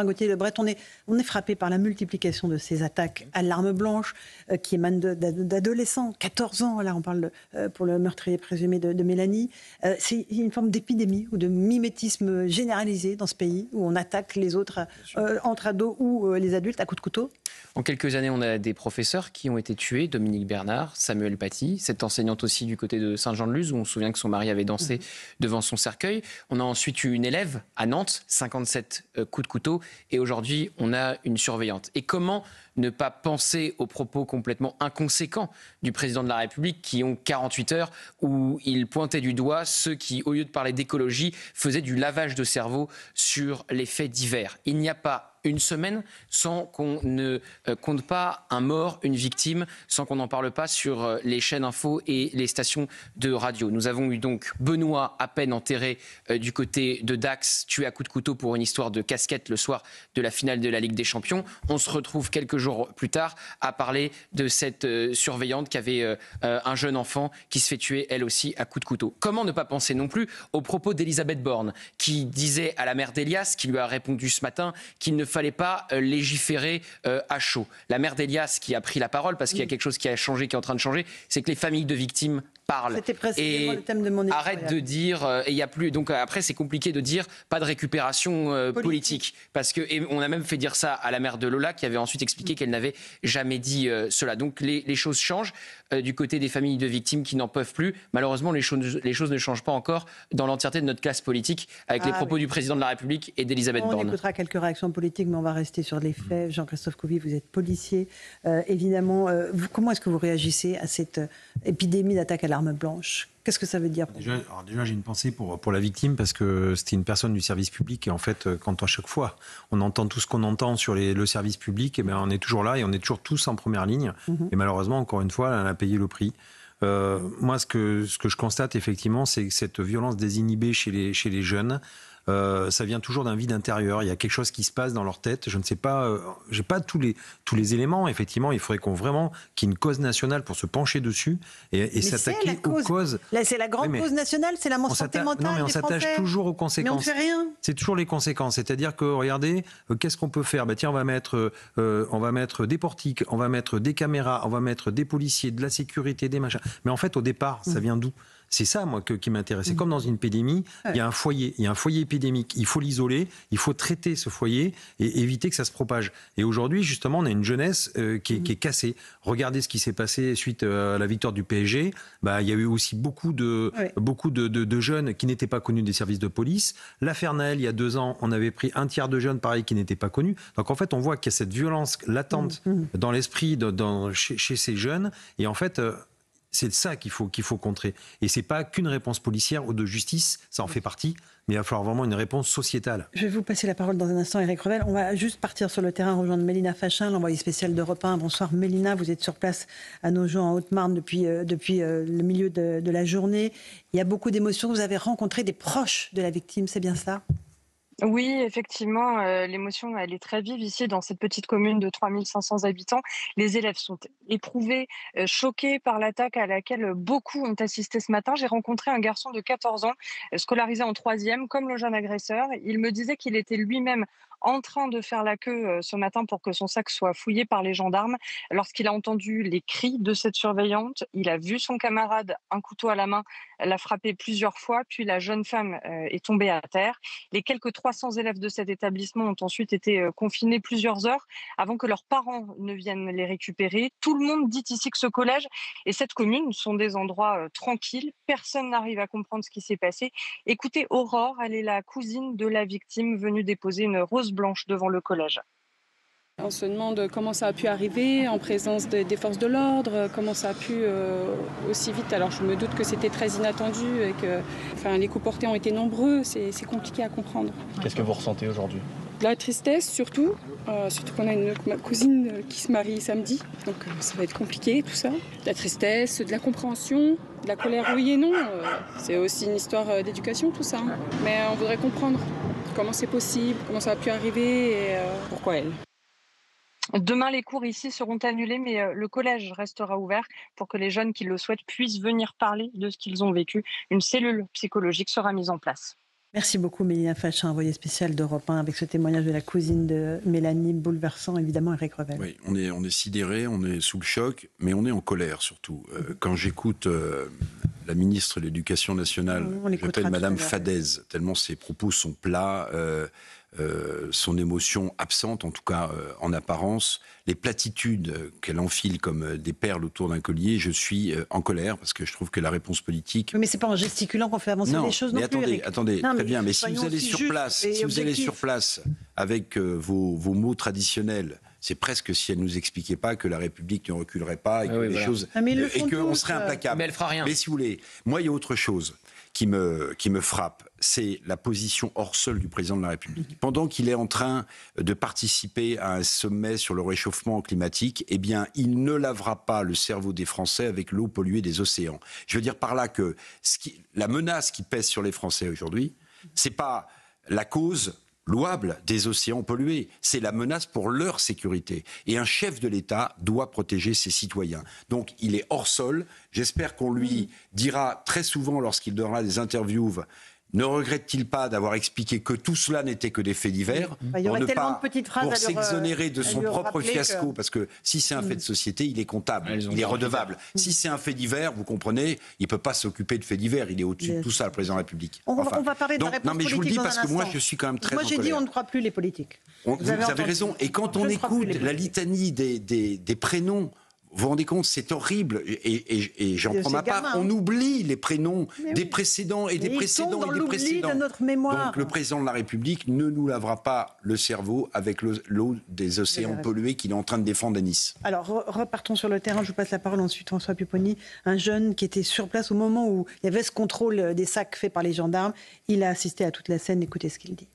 Gauthier Lebret, on est frappé par la multiplication de ces attaques à l'arme blanche qui émanent d'adolescents, 14 ans, là on parle pour le meurtrier présumé de Mélanie. C'est une forme d'épidémie ou de mimétisme généralisé dans ce pays où on attaque les autres entre ados ou les adultes à coups de couteau. En quelques années, on a des professeurs qui ont été tués, Dominique Bernard, Samuel Paty, cette enseignante aussi du côté de Saint-Jean-de-Luz, où on se souvient que son mari avait dansé devant son cercueil. On a ensuite eu une élève à Nantes, 57 coups de couteau, et aujourd'hui, on a une surveillante. Et comment ne pas penser aux propos complètement inconséquents du président de la République qui ont 48 heures où il pointait du doigt ceux qui, au lieu de parler d'écologie, faisaient du lavage de cerveau sur les faits divers. Il n'y a pas une semaine sans qu'on ne compte pas un mort, une victime, sans qu'on n'en parle pas sur les chaînes info et les stations de radio. Nous avons eu donc Benoît, à peine enterré du côté de Dax, tué à coups de couteau pour une histoire de casquette le soir de la finale de la Ligue des Champions. On se retrouve quelques jours plus tard à parler de cette surveillante qui avait un jeune enfant qui se fait tuer elle aussi à coups de couteau. Comment ne pas penser non plus aux propos d'Elisabeth Borne qui disait à la mère d'Elias, qui lui a répondu ce matin, qu'il ne fallait pas légiférer à chaud. La mère d'Elias qui a pris la parole parce qu'il y a quelque chose qui a changé, qui est en train de changer, c'est que les familles de victimes parlent. C'était précisément le thème de mon émission. Arrête de dire, et il y a plus. Donc après, c'est compliqué de dire pas de récupération politique. Parce que, et on a même fait dire ça à la mère de Lola, qui avait ensuite expliqué qu'elle n'avait jamais dit cela. Donc les choses changent du côté des familles de victimes qui n'en peuvent plus. Malheureusement, les choses ne changent pas encore dans l'entièreté de notre classe politique, avec les propos du président de la République et d'Elisabeth Borne. On écoutera quelques réactions politiques, mais on va rester sur les faits. Jean-Christophe Couvi, vous êtes policier. Évidemment, comment est-ce que vous réagissez à cette épidémie d'attaques à l'arme blanche ? Qu'est-ce que ça veut dire pour vous ? Déjà, j'ai une pensée pour la victime parce que c'était une personne du service public et en fait, quand à chaque fois on entend tout ce qu'on entend sur le service public, eh bien, on est toujours là et on est toujours tous en première ligne. Et malheureusement, encore une fois, elle a payé le prix. Moi, ce que je constate effectivement, c'est que cette violence désinhibée chez les jeunes, ça vient toujours d'un vide intérieur. Il y a quelque chose qui se passe dans leur tête. Je ne sais pas, j'ai pas tous les éléments. Effectivement, il faudrait qu'il y ait une cause nationale pour se pencher dessus et s'attaquer aux causes. Là, c'est la grande cause nationale, c'est la santé mentale. Non, mais on s'attache toujours aux conséquences. Mais on ne fait rien. C'est toujours les conséquences. C'est-à-dire que, regardez, qu'est-ce qu'on peut faire ? Tiens, on va mettre des portiques, on va mettre des caméras, on va mettre des policiers, de la sécurité, des machins. Mais en fait, au départ, ça vient d'où ? C'est ça, moi, qui m'intéresse. C'est comme dans une épidémie, il y a un foyer épidémique. Il faut l'isoler, il faut traiter ce foyer et éviter que ça se propage. Et aujourd'hui, justement, on a une jeunesse qui est cassée. Regardez ce qui s'est passé suite à la victoire du PSG. Il y a eu aussi beaucoup de jeunes qui n'étaient pas connus des services de police. L'affaire Naël, il y a 2 ans, on avait pris un tiers de jeunes, pareil, qui n'étaient pas connus. Donc, en fait, on voit qu'il y a cette violence latente dans l'esprit chez ces jeunes. Et en fait... c'est ça qu'il faut contrer. Et c'est pas qu'une réponse policière ou de justice, ça en fait partie, mais il va falloir vraiment une réponse sociétale. Je vais vous passer la parole dans un instant, Éric Revel. On va juste partir sur le terrain, rejoindre Mélina Fachin, l'envoyée spéciale d'Europe 1. Bonsoir Mélina, vous êtes sur place à Nogent, en Haute-Marne, depuis le milieu de la journée. Il y a beaucoup d'émotions. Vous avez rencontré des proches de la victime, c'est bien cela ? Oui, effectivement, l'émotion, elle est très vive ici dans cette petite commune de 3500 habitants. Les élèves sont éprouvés, choqués par l'attaque à laquelle beaucoup ont assisté ce matin. J'ai rencontré un garçon de 14 ans, scolarisé en 3e, comme le jeune agresseur. Il me disait qu'il était lui-même en train de faire la queue ce matin pour que son sac soit fouillé par les gendarmes. Lorsqu'il a entendu les cris de cette surveillante, il a vu son camarade, un couteau à la main, l'a frappé plusieurs fois, puis la jeune femme est tombée à terre. Les quelques 300 élèves de cet établissement ont ensuite été confinés plusieurs heures avant que leurs parents ne viennent les récupérer. Tout le monde dit ici que ce collège et cette commune sont des endroits tranquilles. Personne n'arrive à comprendre ce qui s'est passé. Écoutez Aurore, elle est la cousine de la victime venue déposer une rose blanche devant le collège. On se demande comment ça a pu arriver en présence des forces de l'ordre, comment ça a pu aussi vite. Alors je me doute que c'était très inattendu et que les coups portés ont été nombreux, c'est compliqué à comprendre. Qu'est-ce que vous ressentez aujourd'hui ? De la tristesse surtout qu'on a ma cousine qui se marie samedi, donc ça va être compliqué tout ça. De la tristesse, de la compréhension, de la colère oui et non, c'est aussi une histoire d'éducation tout ça. Mais on voudrait comprendre comment c'est possible, comment ça a pu arriver et pourquoi elle. Demain, les cours ici seront annulés, mais le collège restera ouvert pour que les jeunes qui le souhaitent puissent venir parler de ce qu'ils ont vécu. Une cellule psychologique sera mise en place. Merci beaucoup Mélina Fachin, envoyée spéciale d'Europe 1, avec ce témoignage de la cousine de Mélanie, bouleversant évidemment, Éric Revel. Oui, on est sidéré, on est sous le choc, mais on est en colère surtout. Quand j'écoute la ministre de l'Éducation nationale, j'appelle Madame Fadez, tellement ses propos sont plats, son émotion absente, en tout cas en apparence, les platitudes qu'elle enfile comme des perles autour d'un collier, je suis en colère parce que je trouve que la réponse politique... Mais c'est pas en gesticulant qu'on fait avancer les choses non plus. Attendez, très bien, mais si vous allez sur place, avec vos mots traditionnels, c'est presque si elle nous expliquait pas que la République ne reculerait pas et que les choses et qu'on serait implacable. Mais elle fera rien. Mais si vous voulez, moi il y a autre chose qui me frappe, c'est la position hors sol du président de la République. Pendant qu'il est en train de participer à un sommet sur le réchauffement climatique, eh bien, il ne lavera pas le cerveau des Français avec l'eau polluée des océans. Je veux dire par là que la menace qui pèse sur les Français aujourd'hui, c'est pas la cause louable des océans pollués, c'est la menace pour leur sécurité. Et un chef de l'État doit protéger ses citoyens. Donc il est hors sol. J'espère qu'on lui dira très souvent lorsqu'il donnera des interviews, ne regrette-t-il pas d'avoir expliqué que tout cela n'était que des faits divers, il y aurait tellement de petites phrases pour s'exonérer de son propre fiasco, parce que si c'est un fait de société, il est comptable, il est redevable. Si c'est un fait divers, vous comprenez, il ne peut pas s'occuper de faits divers, il est au-dessus de tout ça, le président de la République. On va parler de la réponse politique. Non, mais je vous le dis parce que moi, instant. je suis quand même très en colère. Moi, j'ai dit on ne croit plus les politiques. Vous avez raison. Et quand on écoute la litanie des prénoms, vous vous rendez compte, c'est horrible. Et j'en prends ma part. On oublie les prénoms des précédents et des précédents et des précédents. De notre mémoire. Donc le président de la République ne nous lavera pas le cerveau avec l'eau des océans pollués qu'il est en train de défendre à Nice. Alors repartons sur le terrain. Je vous passe la parole ensuite, François Pupponi. Un jeune qui était sur place au moment où il y avait ce contrôle des sacs fait par les gendarmes. Il a assisté à toute la scène. Écoutez ce qu'il dit.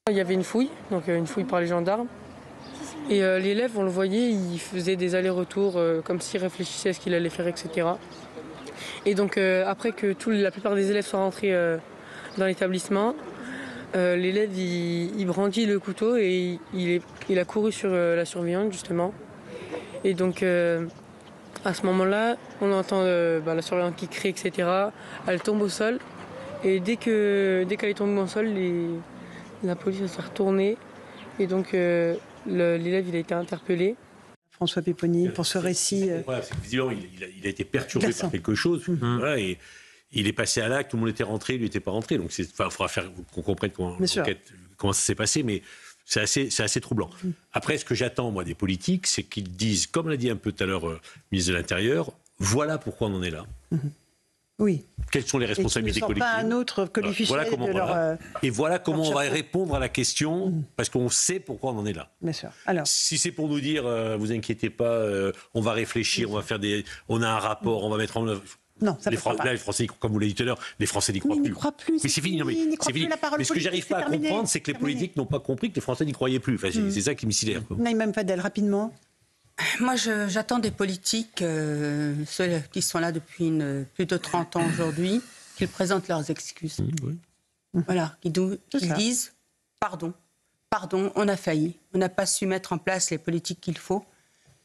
Il y avait une fouille par les gendarmes. Et l'élève, on le voyait, il faisait des allers-retours comme s'il réfléchissait à ce qu'il allait faire, etc. Et donc après que la plupart des élèves sont rentrés dans l'établissement, l'élève il brandit le couteau et il a couru sur la surveillante justement. Et donc à ce moment-là, on entend la surveillante qui crie, etc. Elle tombe au sol et dès qu'elle est tombée au sol, la police s'est retournée et donc l'élève il a été interpellé. François Pupponi, pour ce récit. Visiblement, il a été perturbé par quelque chose. Voilà, et il est passé à l'acte, tout le monde était rentré, lui n'était pas rentré. Donc il faudra faire qu'on comprenne comment ça s'est passé, mais c'est assez troublant. Après, ce que j'attends, moi, des politiques, c'est qu'ils disent, comme l'a dit un peu tout à l'heure le ministre de l'Intérieur, voilà pourquoi on en est là. Oui. Quelles sont les responsabilités collectives ? Pas un autre que les fichiers de leur... Et voilà comment on va répondre à la question, parce qu'on sait pourquoi on en est là. Bien sûr. Alors. Si c'est pour nous dire, vous inquiétez pas, on va réfléchir, on a un rapport, on va mettre en œuvre. Non, ça les Français, comme vous l'avez dit tout à l'heure, les Français n'y croient plus. Mais c'est fini. C'est fini. Mais ce que j'arrive pas à comprendre, c'est que les politiques n'ont pas compris que les Français n'y croyaient plus. Enfin, c'est ça qui me sidère. Naïma Mfadel, rapidement. Moi, j'attends des politiques, ceux qui sont là depuis plus de 30 ans aujourd'hui, qu'ils présentent leurs excuses. Voilà, qu'ils disent pardon, on a failli, on n'a pas su mettre en place les politiques qu'il faut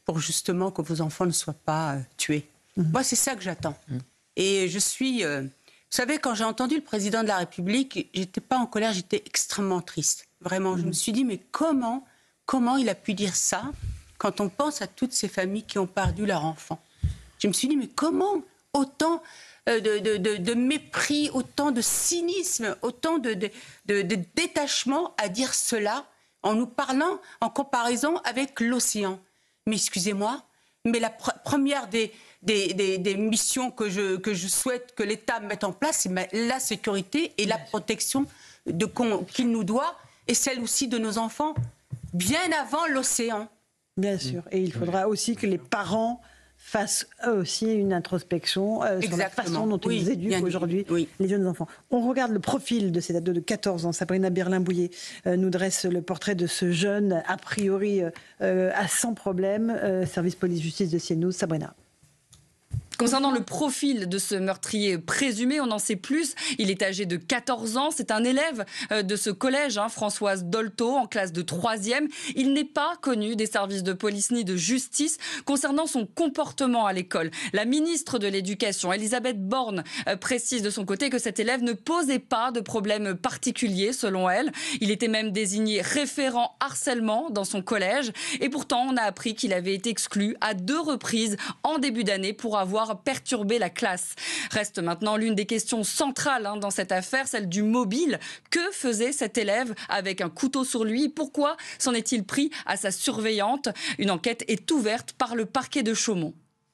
pour justement que vos enfants ne soient pas tués. Moi, c'est ça que j'attends. Et je suis... vous savez, quand j'ai entendu le président de la République, j'étais pas en colère, j'étais extrêmement triste. Vraiment, je me suis dit, mais comment il a pu dire ça quand on pense à toutes ces familles qui ont perdu leur enfant? Je me suis dit, mais comment autant de mépris, autant de cynisme, autant de détachement à dire cela en nous parlant en comparaison avec l'océan? Mais excusez-moi, mais la première des missions que je souhaite que l'État mette en place, c'est la sécurité et la protection qu'il nous doit, et celle aussi de nos enfants, bien avant l'océan. Bien sûr. Et il faudra aussi que les parents fassent eux aussi une introspection sur la façon dont ils éduquent aujourd'hui les jeunes enfants. On regarde le profil de cet ado de 14 ans. Sabrina Berlin-Bouillet nous dresse le portrait de ce jeune, a priori sans problème. Service police-justice de CNews. Sabrina. Concernant le profil de ce meurtrier présumé, on en sait plus. Il est âgé de 14 ans. C'est un élève de ce collège, Françoise Dolto, en classe de 3e. Il n'est pas connu des services de police ni de justice concernant son comportement à l'école. La ministre de l'Éducation, Elisabeth Borne, précise de son côté que cet élève ne posait pas de problème particulier, selon elle. Il était même désigné référent harcèlement dans son collège. Et pourtant, on a appris qu'il avait été exclu à 2 reprises en début d'année pour avoir perturbé la classe. Reste maintenant l'une des questions centrales dans cette affaire, celle du mobile. Que faisait cet élève avec un couteau sur lui? Pourquoi s'en est-il pris à sa surveillante? Une enquête est ouverte par le parquet de Chaumont.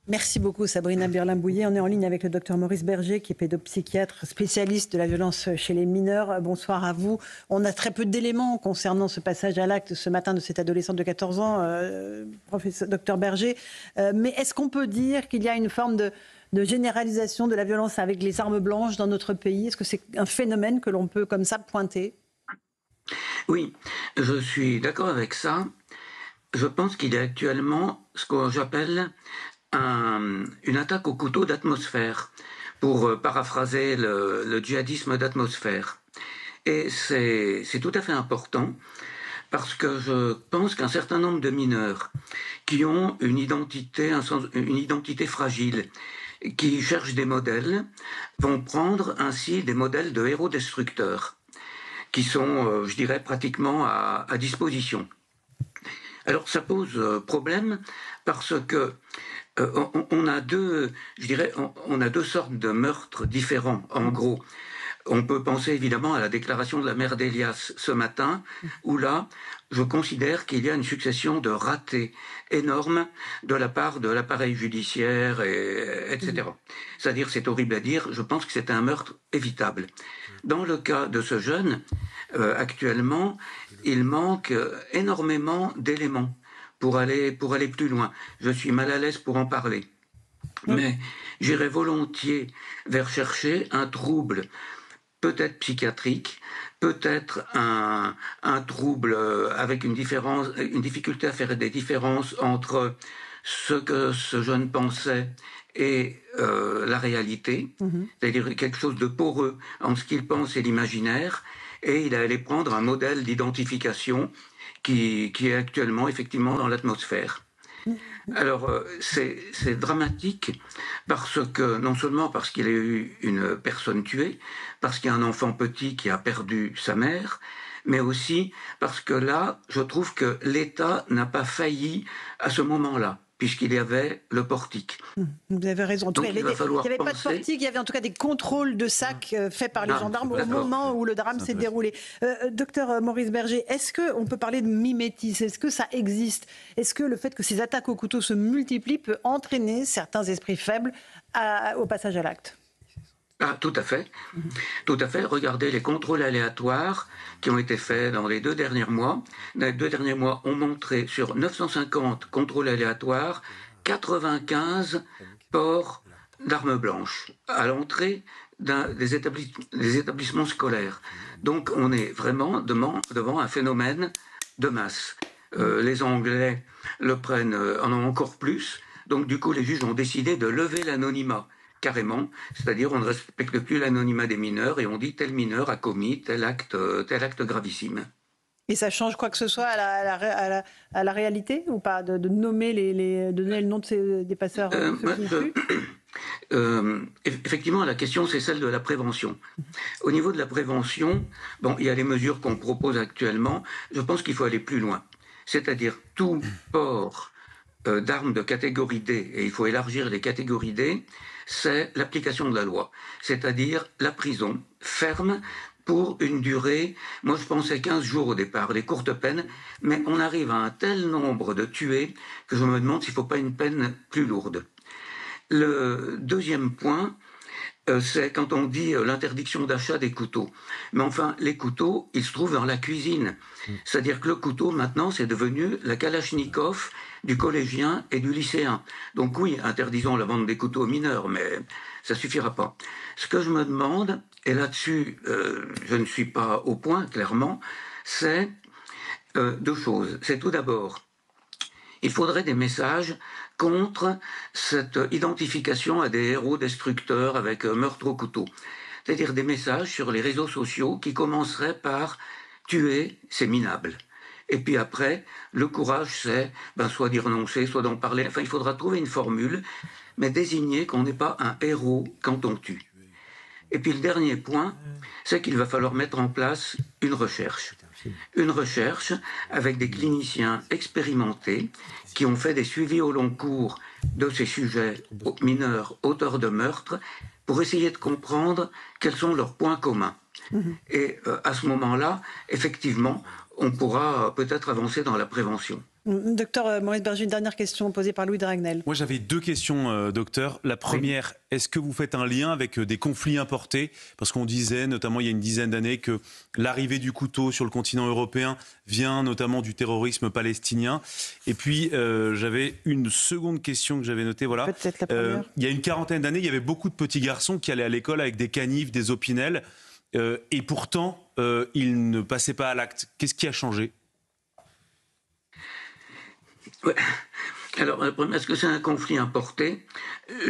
Merci beaucoup Sabrina Birlin-Bouillet. On est en ligne avec le docteur Maurice Berger, qui est pédopsychiatre, spécialiste de la violence chez les mineurs. Bonsoir à vous. On a très peu d'éléments concernant ce passage à l'acte ce matin de cette adolescente de 14 ans, professeur docteur Berger. Mais est-ce qu'on peut dire qu'il y a une forme de généralisation de la violence avec les armes blanches dans notre pays? Est-ce que c'est un phénomène que l'on peut comme ça pointer? Oui, je suis d'accord avec ça. Je pense qu'il y a actuellement ce que j'appelle une attaque au couteau d'atmosphère, pour paraphraser le djihadisme d'atmosphère. Et c'est tout à fait important, parce que je pense qu'un certain nombre de mineurs qui ont une identité fragile, qui cherchent des modèles, vont prendre ainsi des modèles de héros destructeurs, qui sont, je dirais, pratiquement à disposition. Alors ça pose problème, parce que on a deux sortes de meurtres différents, en gros. On peut penser évidemment à la déclaration de la mère d'Elias ce matin, où là, je considère qu'il y a une succession de ratés énormes de la part de l'appareil judiciaire, etc. C'est-à-dire, c'est horrible à dire, je pense que c'est un meurtre évitable. Dans le cas de ce jeune, actuellement, il manque énormément d'éléments pour aller plus loin. Je suis mal à l'aise pour en parler. Mais j'irai volontiers vers chercher un trouble peut-être psychiatrique, peut-être un trouble avec une difficulté à faire des différences entre ce que ce jeune pensait et la réalité, c'est-à-dire quelque chose de poreux entre ce qu'il pense et l'imaginaire, et il allait prendre un modèle d'identification qui est actuellement effectivement dans l'atmosphère. Alors c'est dramatique, parce que non seulement parce qu'il y a eu une personne tuée, parce qu'il y a un enfant petit qui a perdu sa mère, mais aussi parce que là, je trouve que l'État n'a pas failli à ce moment-là, puisqu'il y avait le portique. Vous avez raison. Donc, il n'y avait pas de portique, il y avait en tout cas des contrôles de sacs faits par les gendarmes au moment où le drame s'est déroulé. Docteur Maurice Berger, est-ce qu'on peut parler de mimétisme? Est-ce que ça existe? Est-ce que le fait que ces attaques au couteau se multiplient peut entraîner certains esprits faibles au passage à l'acte? Ah, tout à fait. Tout à fait. Regardez les contrôles aléatoires qui ont été faits dans les 2 derniers mois. Les 2 derniers mois ont montré sur 950 contrôles aléatoires, 95 ports d'armes blanches à l'entrée des établissements scolaires. Donc on est vraiment devant un phénomène de masse. Les Anglais le prennent en encore plus. Donc du coup, les juges ont décidé de lever l'anonymat. Carrément, c'est-à-dire on ne respecte plus l'anonymat des mineurs et on dit tel mineur a commis tel acte gravissime. Et ça change quoi que ce soit à la réalité ou pas, de nommer de donner le nom des passeurs Effectivement, la question c'est celle de la prévention. Au niveau de la prévention, il y a les mesures qu'on propose actuellement. Je pense qu'il faut aller plus loin, c'est-à-dire tout port d'armes de catégorie D, et il faut élargir les catégories D, c'est l'application de la loi, c'est-à-dire la prison ferme pour une durée, moi je pensais 15 jours au départ, les courtes peines, mais on arrive à un tel nombre de tués que je me demande s'il ne faut pas une peine plus lourde. Le deuxième point, c'est quand on dit l'interdiction d'achat des couteaux. Mais enfin, les couteaux, ils se trouvent dans la cuisine. C'est-à-dire que le couteau, maintenant, c'est devenu la Kalachnikov du collégien et du lycéen. Donc oui, interdisons la vente des couteaux aux mineurs, mais ça suffira pas. Ce que je me demande, et là-dessus, je ne suis pas au point, clairement, c'est 2 choses. C'est tout d'abord, il faudrait des messages contre cette identification à des héros destructeurs avec meurtre au couteau. C'est-à-dire des messages sur les réseaux sociaux qui commenceraient par « tuer, c'est minable ». Et puis après, le courage, c'est soit d'y renoncer, soit d'en parler. Enfin, il faudra trouver une formule, mais désigner qu'on n'est pas un héros quand on tue. Et puis le dernier point, c'est qu'il va falloir mettre en place une recherche. Une recherche avec des cliniciens expérimentés qui ont fait des suivis au long cours de ces sujets mineurs auteurs de meurtres pour essayer de comprendre quels sont leurs points communs. Et à ce moment-là, effectivement, on pourra peut-être avancer dans la prévention. Docteur Maurice Berger, une dernière question posée par Louis de Ragnel. Moi, j'avais 2 questions, docteur. La première, est-ce que vous faites un lien avec des conflits importés? Parce qu'on disait, notamment il y a une dizaine d'années, que l'arrivée du couteau sur le continent européen vient notamment du terrorisme palestinien. Et puis, j'avais une seconde question que j'avais notée. Voilà. Peut-être la première. Il y a une quarantaine d'années, il y avait beaucoup de petits garçons qui allaient à l'école avec des canifs, des opinels. Et pourtant, ils ne passaient pas à l'acte. Qu'est-ce qui a changé? Ouais. Alors, est-ce que c'est un conflit importé?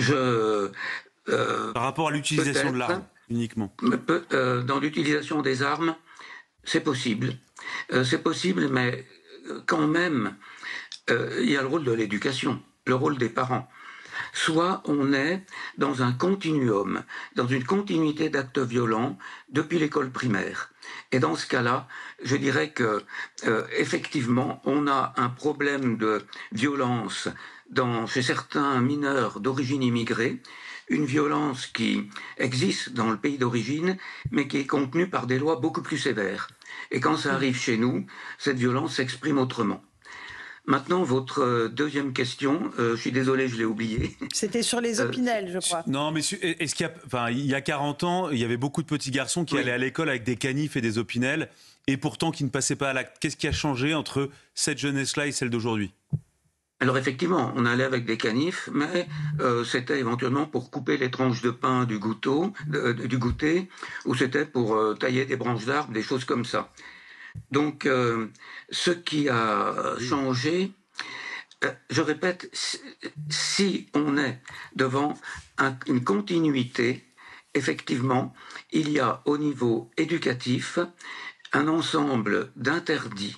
Par rapport à l'utilisation de l'arme, uniquement. Dans l'utilisation des armes, c'est possible. C'est possible, mais quand même, il y a le rôle de l'éducation, le rôle des parents. Soit on est dans un continuum, dans une continuité d'actes violents depuis l'école primaire. Et dans ce cas-là, je dirais que effectivement, on a un problème de violence chez certains mineurs d'origine immigrée, une violence qui existe dans le pays d'origine, mais qui est contenue par des lois beaucoup plus sévères. Et quand ça arrive chez nous, cette violence s'exprime autrement. Maintenant, votre deuxième question, je suis désolé, je l'ai oubliée. C'était sur les opinels, je crois. Non, mais est-ce qu'il il y a 40 ans, il y avait beaucoup de petits garçons qui allaient à l'école avec des canifs et des opinels, et pourtant qui ne passaient pas à l'acte. Qu'est-ce qui a changé entre cette jeunesse-là et celle d'aujourd'hui? Alors effectivement, on allait avec des canifs, mais c'était éventuellement pour couper les tranches de pain du goûter, ou c'était pour tailler des branches d'arbres, des choses comme ça. Donc, ce qui a changé, je répète, si on est devant une continuité, effectivement, il y a au niveau éducatif un ensemble d'interdits.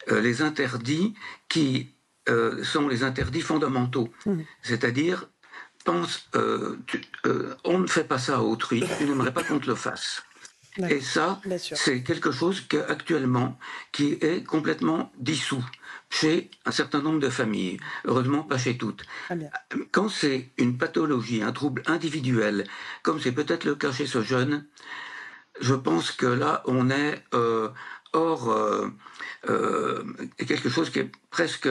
Les interdits qui sont les interdits fondamentaux. C'est-à-dire, on ne fait pas ça à autrui, tu n'aimerais pas qu'on te le fasse. Et ça, c'est quelque chose actuellement qui est complètement dissous chez un certain nombre de familles. Heureusement, pas chez toutes. Quand c'est une pathologie, un trouble individuel, comme c'est peut-être le cas chez ce jeune, je pense que là, on est hors quelque chose qui est presque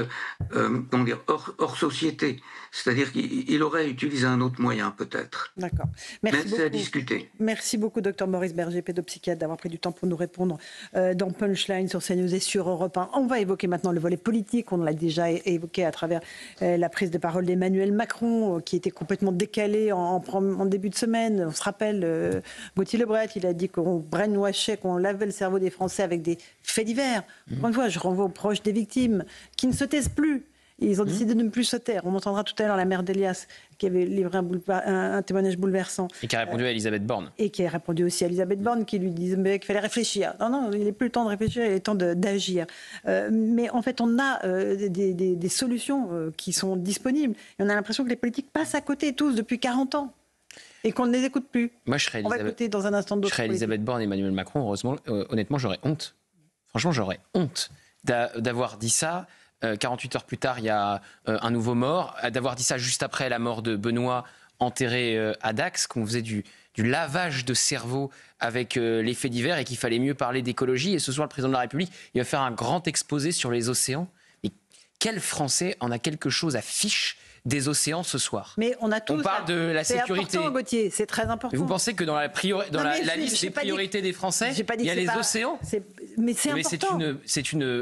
hors société. C'est-à-dire qu'il aurait utilisé un autre moyen, peut-être. D'accord. Merci beaucoup. C'est à discuter. Merci beaucoup, docteur Maurice Berger, pédopsychiatre, d'avoir pris du temps pour nous répondre dans Punchline sur CNews et sur Europe 1. On va évoquer maintenant le volet politique. On l'a déjà évoqué à travers la prise de parole d'Emmanuel Macron, qui était complètement décalé en début de semaine. On se rappelle, Gauthier Lebret, il a dit qu'on brainwashait, qu'on lavait le cerveau des Français avec des faits divers. Encore une fois, je renvoie aux proches des victimes, qui ne se taisent plus. Ils ont décidé de ne plus se taire. On entendra tout à l'heure la mère d'Elias, qui avait livré un témoignage bouleversant. Et qui a répondu à Elisabeth Borne. Et qui a répondu aussi à Elisabeth Borne, qui lui disait qu'il fallait réfléchir. Non, il n'est plus le temps de réfléchir, il est le temps d'agir. Mais en fait, on a des solutions qui sont disponibles. Et on a l'impression que les politiques passent à côté tous depuis 40 ans. Et qu'on ne les écoute plus. Moi, je serais on va écouter dans un instant d'autres. Je serais Elisabeth Borne et Emmanuel Macron, heureusement, honnêtement, j'aurais honte. Franchement, j'aurais honte d'avoir dit ça. 48 heures plus tard, il y a un nouveau mort. D'avoir dit ça juste après la mort de Benoît, enterré à Dax, qu'on faisait du lavage de cerveau avec les faits divers et qu'il fallait mieux parler d'écologie. Et ce soir, le président de la République, il va faire un grand exposé sur les océans. Mais quel Français en a quelque chose à fiche des océans ce soir? Mais on a tous. On parle de la sécurité. C'est important, Gauthier, c'est très important. Mais vous pensez que dans la liste des priorités des Français, il y a les océans? Mais c'est important.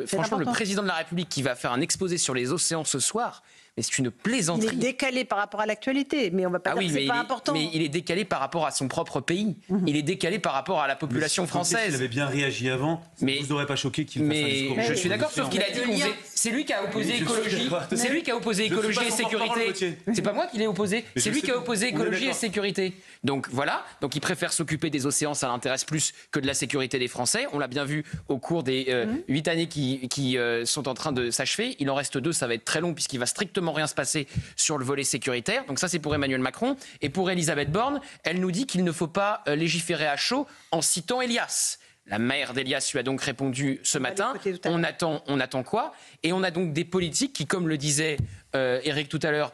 Franchement, le président de la République qui va faire un exposé sur les océans ce soir, mais c'est une plaisanterie. Il est décalé par rapport à l'actualité, mais on ne va pas dire que c'est pas important. Mais il est décalé par rapport à son propre pays. Il est décalé par rapport à la population française. S'il avait bien réagi avant, vous n'aurez pas choqué qu'il fasse un discours. Je suis d'accord, sauf qu'il a dit C'est lui qui a opposé écologie. C'est lui qui a opposé écologie et sécurité. C'est pas moi qui l'ai opposé. C'est lui qui a opposé écologie et sécurité. Donc voilà. Donc il préfère s'occuper des océans. Ça l'intéresse plus que de la sécurité des Français. On l'a bien vu au cours des 8 années qui sont en train de s'achever. Il en reste 2. Ça va être très long puisqu'il va strictement rien se passer sur le volet sécuritaire. Donc ça, c'est pour Emmanuel Macron. Et pour Elisabeth Borne, elle nous dit qu'il ne faut pas légiférer à chaud en citant Elias. La mère d'Elias lui a donc répondu ce matin. On attend quoi? Et on a donc des politiques qui, comme le disait Éric tout à l'heure,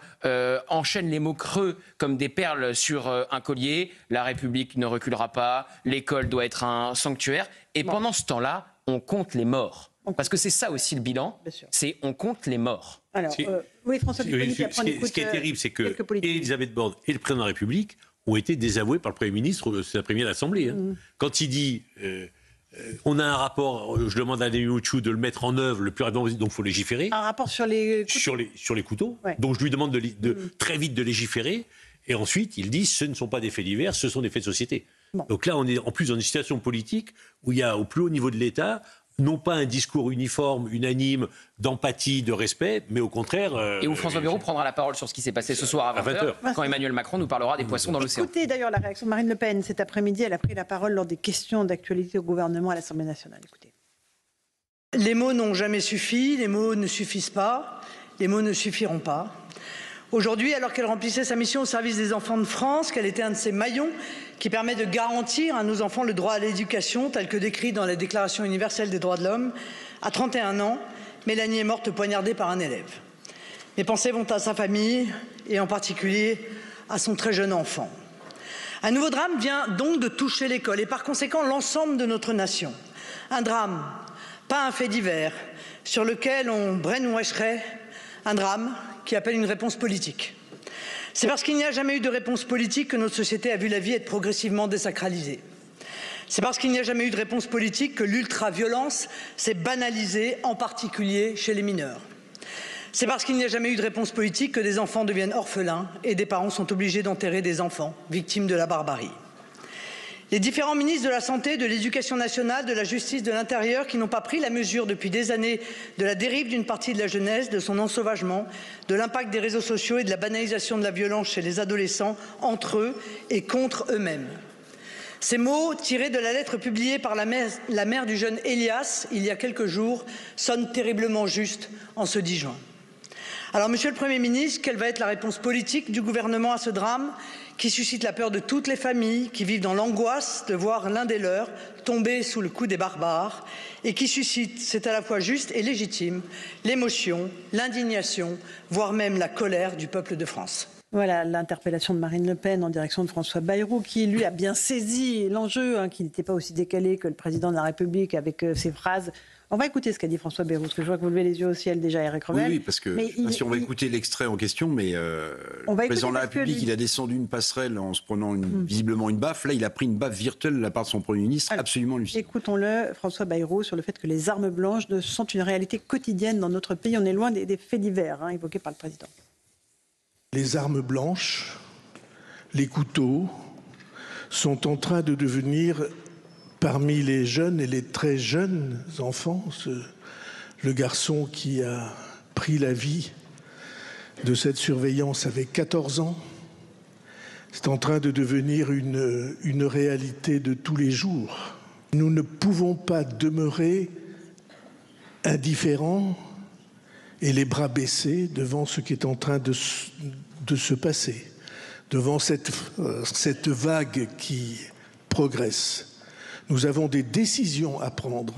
enchaînent les mots creux comme des perles sur un collier. La République ne reculera pas, l'école doit être un sanctuaire. Et pendant ce temps-là, on compte les morts. Parce que c'est ça aussi le bilan, c'est on compte les morts. Alors, oui, François Pupponi qui apprend ce qui est terrible, c'est que Elisabeth Borne et le président de la République ont été désavoués par le Premier ministre cet après-midi à l'Assemblée. Quand il dit on a un rapport, je demande à Denis Mouchou de le mettre en œuvre le plus rapidement possible, donc il faut légiférer. Un rapport sur les couteaux. Sur les couteaux. Donc je lui demande très vite de légiférer. Et ensuite, il dit ce ne sont pas des faits divers, ce sont des faits de société. Donc là, on est en plus dans une situation politique où il y a au plus haut niveau de l'État non pas un discours uniforme, unanime, d'empathie, de respect, mais au contraire... et où François Bayrou prendra la parole sur ce qui s'est passé ce soir à 20h, quand Emmanuel Macron nous parlera des poissons dans l'océan. Écoutez d'ailleurs la réaction de Marine Le Pen cet après-midi, elle a pris la parole lors des questions d'actualité au gouvernement à l'Assemblée nationale. Écoutez. Les mots n'ont jamais suffi, les mots ne suffisent pas, les mots ne suffiront pas. Aujourd'hui, alors qu'elle remplissait sa mission au service des enfants de France, qu'elle était un de ces maillons qui permet de garantir à nos enfants le droit à l'éducation, tel que décrit dans la Déclaration universelle des droits de l'homme, à 31 ans, Mélanie est morte poignardée par un élève. Mes pensées vont à sa famille et en particulier à son très jeune enfant. Un nouveau drame vient donc de toucher l'école et par conséquent l'ensemble de notre nation. Un drame, pas un fait divers, sur lequel on brainwasherait, un drame qui appelle une réponse politique. C'est parce qu'il n'y a jamais eu de réponse politique que notre société a vu la vie être progressivement désacralisée. C'est parce qu'il n'y a jamais eu de réponse politique que l'ultra-violence s'est banalisée, en particulier chez les mineurs. C'est parce qu'il n'y a jamais eu de réponse politique que des enfants deviennent orphelins et des parents sont obligés d'enterrer des enfants victimes de la barbarie. Les différents ministres de la Santé, de l'Éducation nationale, de la Justice, de l'Intérieur, qui n'ont pas pris la mesure depuis des années de la dérive d'une partie de la jeunesse, de son ensauvagement, de l'impact des réseaux sociaux et de la banalisation de la violence chez les adolescents, entre eux et contre eux-mêmes. Ces mots, tirés de la lettre publiée par la mère du jeune Elias, il y a quelques jours, sonnent terriblement justes en ce 10 juin. Alors, Monsieur le Premier ministre, quelle va être la réponse politique du gouvernement à ce drame qui suscite la peur de toutes les familles qui vivent dans l'angoisse de voir l'un des leurs tomber sous le coup des barbares et qui suscite, c'est à la fois juste et légitime, l'émotion, l'indignation, voire même la colère du peuple de France. Voilà l'interpellation de Marine Le Pen en direction de François Bayrou, qui lui a bien saisi l'enjeu, qui n'était pas aussi décalé que le président de la République avec ses phrases. On va écouter ce qu'a dit François Bayrou, parce que je vois que vous levez les yeux au ciel déjà, Éric Revel. Oui, parce que on va écouter l'extrait en question, mais le président de la République, il a descendu une passerelle en se prenant visiblement une baffe. Là, il a pris une baffe virtuelle de la part de son Premier ministre, absolument lucide. Écoutons-le, François Bayrou, sur le fait que les armes blanches sont une réalité quotidienne dans notre pays. On est loin des faits divers évoqués par le président. Les armes blanches, les couteaux, sont en train de devenir, parmi les jeunes et les très jeunes enfants, le garçon qui a pris la vie de cette surveillance avait 14 ans, c'est en train de devenir une réalité de tous les jours. Nous ne pouvons pas demeurer indifférents et les bras baissés devant ce qui est en train de se passer, devant cette vague qui progresse. Nous avons des décisions à prendre.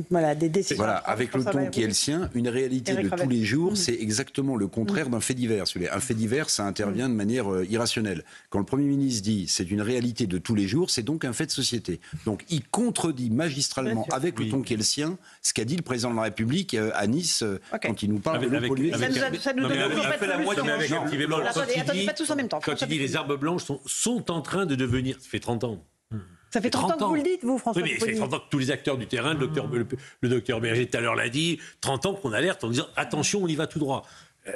Voilà, des décisions. Voilà, avec le ton qui est le sien, une réalité de tous les jours, c'est exactement le contraire d'un fait divers. Un fait divers, ça intervient de manière irrationnelle. Quand le Premier ministre dit c'est une réalité de tous les jours, c'est donc un fait de société. Donc il contredit magistralement, avec le ton qui est le sien, ce qu'a dit le président de la République à Nice quand il nous parle de l'eau polluée. Ça nous donne pas tous en même temps. Quand il dit les armes blanches sont en train de devenir, ça fait 30 ans. Ça fait 30 ans que vous le dites, vous, François. Oui, mais ça fait 30 ans que tous les acteurs du terrain, le docteur Berger tout à l'heure l'a dit, 30 ans qu'on alerte en disant attention, on y va tout droit.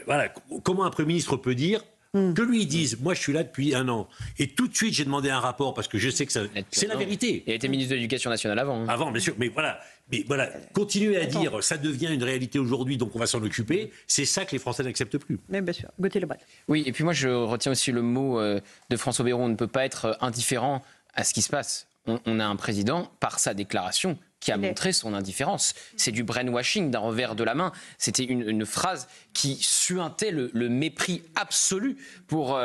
Voilà, comment un Premier ministre peut dire que lui dise moi je suis là depuis 1 an et tout de suite j'ai demandé un rapport parce que je sais que c'est la vérité. Il a été ministre de l'Éducation nationale avant. Avant, bien sûr, mais voilà. Mais voilà, continuer à dire ça devient une réalité aujourd'hui, donc on va s'en occuper, c'est ça que les Français n'acceptent plus. Mais bien sûr. Gauthier Lebret. Oui, et puis moi je retiens aussi le mot de François Bayrou, on ne peut pas être indifférent à ce qui se passe. On a un président, par sa déclaration, qui a montré son indifférence. C'est du brainwashing d'un revers de la main. C'était une phrase qui suintait le mépris absolu pour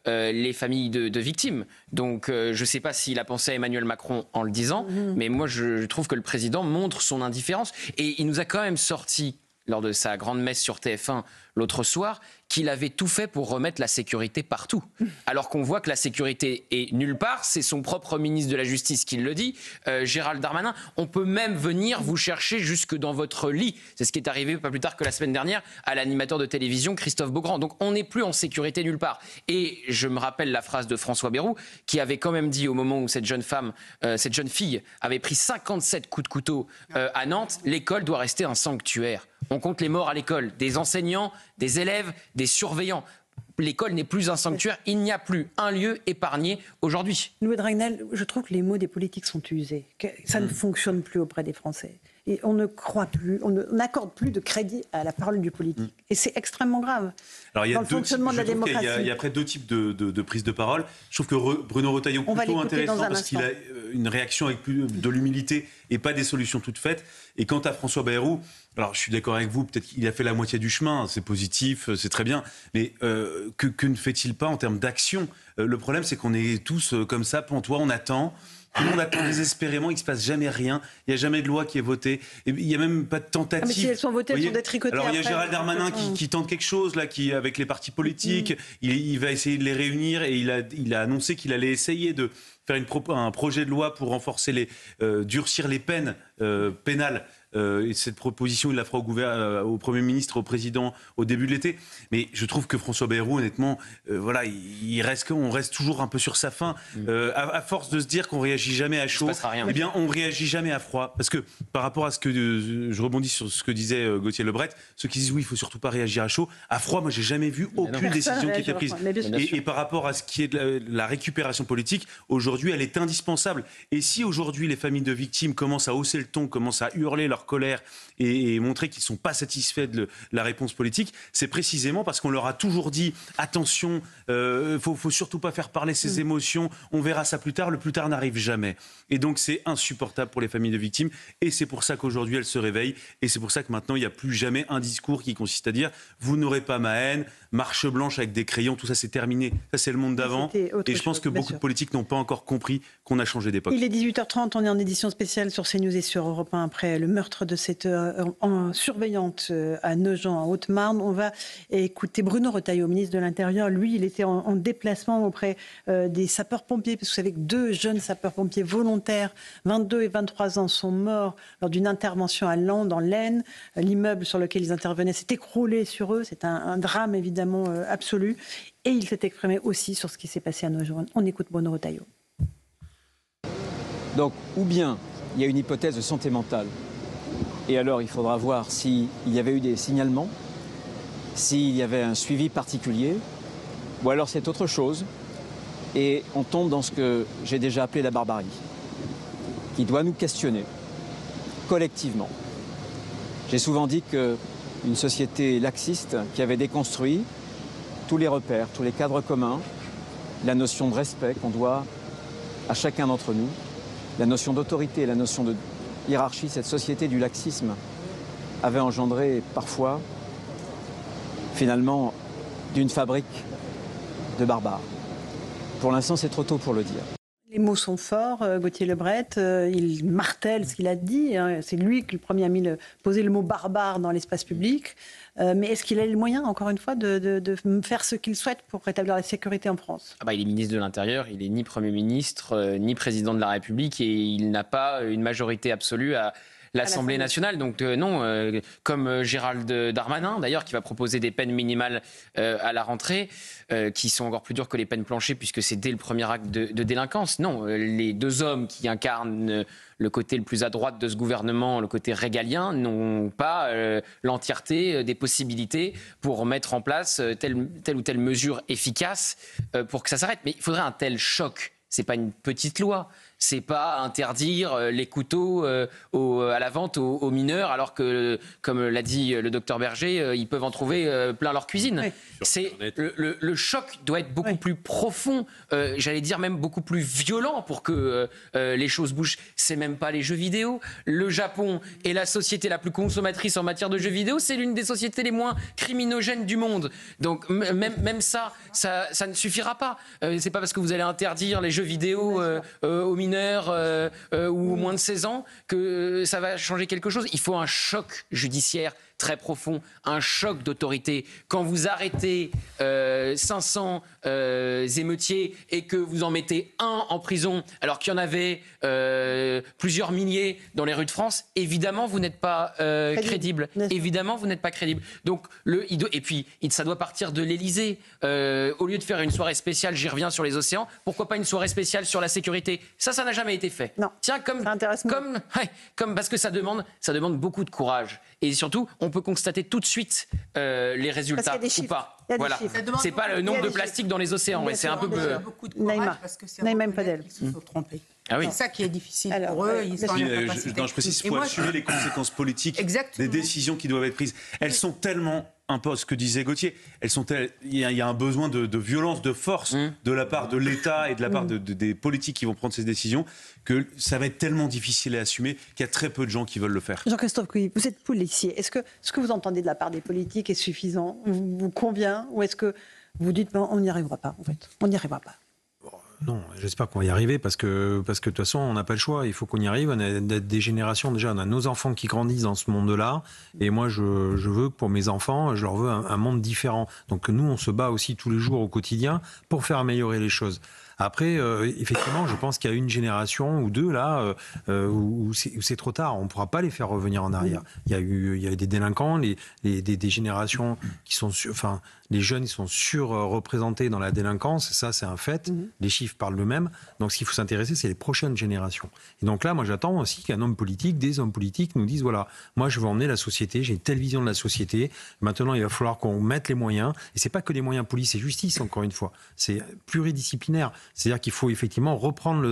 les familles de victimes. Donc je ne sais pas s'il a pensé à Emmanuel Macron en le disant, mais moi je trouve que le président montre son indifférence. Et il nous a quand même sorti, lors de sa grande messe sur TF1 l'autre soir, qu'il avait tout fait pour remettre la sécurité partout. Alors qu'on voit que la sécurité est nulle part, c'est son propre ministre de la Justice qui le dit, Gérald Darmanin. On peut même venir vous chercher jusque dans votre lit. C'est ce qui est arrivé pas plus tard que la semaine dernière à l'animateur de télévision Christophe Beaugrand. Donc on n'est plus en sécurité nulle part. Et je me rappelle la phrase de François Bayrou qui avait quand même dit au moment où cette jeune fille avait pris 57 coups de couteau à Nantes, l'école doit rester un sanctuaire. On compte les morts à l'école, des enseignants, des élèves, des surveillants. L'école n'est plus un sanctuaire, il n'y a plus un lieu épargné aujourd'hui. Louis Dragnel, je trouve que les mots des politiques sont usés, que ça ne fonctionne plus auprès des Français. Et on ne croit plus, on n'accorde plus de crédit à la parole du politique. Et c'est extrêmement grave. Alors, il y a dans le fonctionnement de la démocratie. Il y a après deux types de prise de parole. Je trouve que Bruno Retailleau est plutôt intéressant parce qu'il a une réaction avec plus de l'humilité et pas des solutions toutes faites. Et quant à François Bayrou, alors je suis d'accord avec vous, peut-être qu'il a fait la moitié du chemin, c'est positif, c'est très bien, mais que ne fait-il pas en termes d'action ? Le problème, c'est qu'on est tous comme ça, pantois, on attend. Tout le monde attend désespérément, il ne se passe jamais rien, il n'y a jamais de loi qui est votée, et il n'y a même pas de tentative. Mais si elles sont votées, elles sont détricotées. Alors il y a Gérald Darmanin qui tente quelque chose, là, avec les partis politiques, il va essayer de les réunir, et il a annoncé qu'il allait essayer de faire un projet de loi pour renforcer durcir les peines pénales. Et cette proposition, il la fera au Premier ministre, au Président, au début de l'été. Mais je trouve que François Bayrou, honnêtement, voilà, on reste toujours un peu sur sa faim. À force de se dire qu'on réagit jamais à chaud, eh bien, on réagit jamais à froid. Parce que par rapport à ce que je rebondis sur ce que disait Gauthier Lebret, ceux qui disent oui, il faut surtout pas réagir à chaud. À froid, moi, j'ai jamais vu aucune décision qui était prise. Et par rapport à ce qui est de la récupération politique, aujourd'hui, elle est indispensable. Et si aujourd'hui les familles de victimes commencent à hausser le ton, commencent à hurler leur colère et montrer qu'ils ne sont pas satisfaits de la réponse politique, c'est précisément parce qu'on leur a toujours dit attention, faut surtout pas faire parler ces émotions, on verra ça plus tard, le plus tard n'arrive jamais. Et donc c'est insupportable pour les familles de victimes, et c'est pour ça qu'aujourd'hui elles se réveillent, et c'est pour ça que maintenant il n'y a plus jamais un discours qui consiste à dire vous n'aurez pas ma haine, marche blanche avec des crayons, tout ça c'est terminé, ça c'est le monde d'avant, et je pense que beaucoup de politiques n'ont pas encore compris qu'on a changé d'époque. Il est 18h30, on est en édition spéciale sur CNews et sur Europe 1 après le meurtre de cette surveillante à Nogent, en Haute-Marne. On va écouter Bruno Retailleau, ministre de l'Intérieur. Lui, il était en déplacement auprès des sapeurs-pompiers, parce que vous savez que 2 jeunes sapeurs-pompiers volontaires, 22 et 23 ans, sont morts lors d'une intervention à Lens, dans l'Aisne. L'immeuble sur lequel ils intervenaient s'est écroulé sur eux. C'est un drame, évidemment, absolu. Et il s'est exprimé aussi sur ce qui s'est passé à Nogent. On écoute Bruno Retailleau. Donc, ou bien il y a une hypothèse de santé mentale, et alors il faudra voir s'il y avait eu des signalements, s'il y avait un suivi particulier, ou alors c'est autre chose, et on tombe dans ce que j'ai déjà appelé la barbarie, qui doit nous questionner collectivement. J'ai souvent dit qu'une société laxiste qui avait déconstruit tous les repères, tous les cadres communs, la notion de respect qu'on doit à chacun d'entre nous, la notion d'autorité, la notion de hiérarchie, cette société du laxisme avait engendré parfois, finalement, d'une fabrique de barbares. Pour l'instant, c'est trop tôt pour le dire. Les mots sont forts, Gauthier Lebret, il martèle ce qu'il a dit, hein. C'est lui qui le premier a posé le mot barbare dans l'espace public, mais est-ce qu'il a les moyens, encore une fois, de faire ce qu'il souhaite pour rétablir la sécurité en France ? Il est ministre de l'Intérieur, il n'est ni Premier ministre, ni Président de la République, et il n'a pas une majorité absolue à l'Assemblée nationale. Donc non, comme Gérald Darmanin, d'ailleurs, qui va proposer des peines minimales à la rentrée, qui sont encore plus dures que les peines planchées, puisque c'est dès le premier acte de délinquance. Non, les 2 hommes qui incarnent le côté le plus à droite de ce gouvernement, le côté régalien, n'ont pas l'entièreté des possibilités pour mettre en place telle ou telle mesure efficace pour que ça s'arrête. Mais il faudrait un tel choc. C'est pas une petite loi. C'est pas interdire les couteaux à la vente aux mineurs, alors que, comme l'a dit le docteur Berger, ils peuvent en trouver plein leur cuisine. Oui. C'est le choc doit être beaucoup plus profond, j'allais dire même beaucoup plus violent pour que les choses bougent. C'est même pas les jeux vidéo. Le Japon est la société la plus consommatrice en matière de jeux vidéo. C'est l'une des sociétés les moins criminogènes du monde. Donc même ça ne suffira pas. C'est pas parce que vous allez interdire les jeux vidéo aux mineurs ou aux moins de 16 ans que ça va changer quelque chose. Il faut un choc judiciaire très profond, un choc d'autorité. Quand vous arrêtez 500 émeutiers et que vous en mettez un en prison, alors qu'il y en avait plusieurs milliers dans les rues de France, évidemment, vous n'êtes pas crédible. Évidemment, vous n'êtes pas crédible. Donc, et puis, ça doit partir de l'Élysée. Au lieu de faire une soirée spéciale, j'y reviens sur les océans, pourquoi pas une soirée spéciale sur la sécurité? Ça n'a jamais été fait. Non. Tiens, parce que ça demande beaucoup de courage. Et surtout, on peut constater tout de suite les résultats ou pas. Voilà. C'est pas le nombre de plastique dans les océans. C'est un peu. Beaucoup de courage parce que c'est qu'ils se sont trompés. Ah oui. C'est ça qui est difficile pour eux. Je précise, il faut assumer les conséquences politiques des décisions qui doivent être prises. Elles sont tellement ce que disait Gauthier, il y a un besoin de violence, de force de la part de l'État et de la part des politiques qui vont prendre ces décisions, que ça va être tellement difficile à assumer qu'il y a très peu de gens qui veulent le faire. Jean-Christophe Couy, vous êtes policier. Est-ce que ce que vous entendez de la part des politiques est suffisant, vous convient, ou est-ce que vous dites on n'y arrivera pas, en fait, on n'y arrivera pas? Non, j'espère qu'on va y arriver parce que de toute façon, on n'a pas le choix. Il faut qu'on y arrive. On a des générations déjà. On a nos enfants qui grandissent dans ce monde-là. Et moi, je veux que pour mes enfants, je leur veux un monde différent. Donc nous, on se bat aussi tous les jours au quotidien pour faire améliorer les choses. Après, effectivement, je pense qu'il y a une génération ou deux là où c'est trop tard. On ne pourra pas les faire revenir en arrière. Il y a eu des délinquants, des générations qui sont, les jeunes, ils sont surreprésentés dans la délinquance. Ça, c'est un fait. Les chiffres parlent d'eux-mêmes. Donc, ce qu'il faut s'intéresser, c'est les prochaines générations. Et donc là, moi, j'attends aussi qu'un homme politique, des hommes politiques nous disent voilà, moi, je veux emmener la société. J'ai une telle vision de la société. Maintenant, il va falloir qu'on mette les moyens. Et c'est pas que des moyens police et justice, encore une fois. C'est pluridisciplinaire. C'est-à-dire qu'il faut effectivement reprendre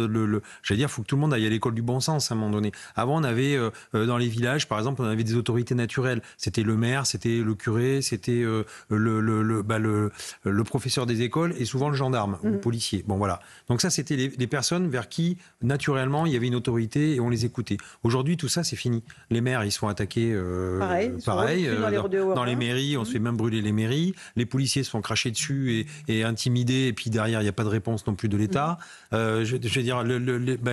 j'allais dire, il faut que tout le monde aille à l'école du bon sens à un moment donné. Avant, on avait dans les villages, par exemple, on avait des autorités naturelles. C'était le maire, c'était le curé, c'était le professeur des écoles et souvent le gendarme ou le policier. Bon, voilà. Donc ça, c'était les personnes vers qui, naturellement, il y avait une autorité et on les écoutait. Aujourd'hui, tout ça, c'est fini. Les maires, ils sont attaqués pareil dans les mairies, on se fait même brûler les mairies. Les policiers se font cracher dessus et intimider, et puis derrière, il n'y a pas de réponse non plus de l'État. Je veux dire,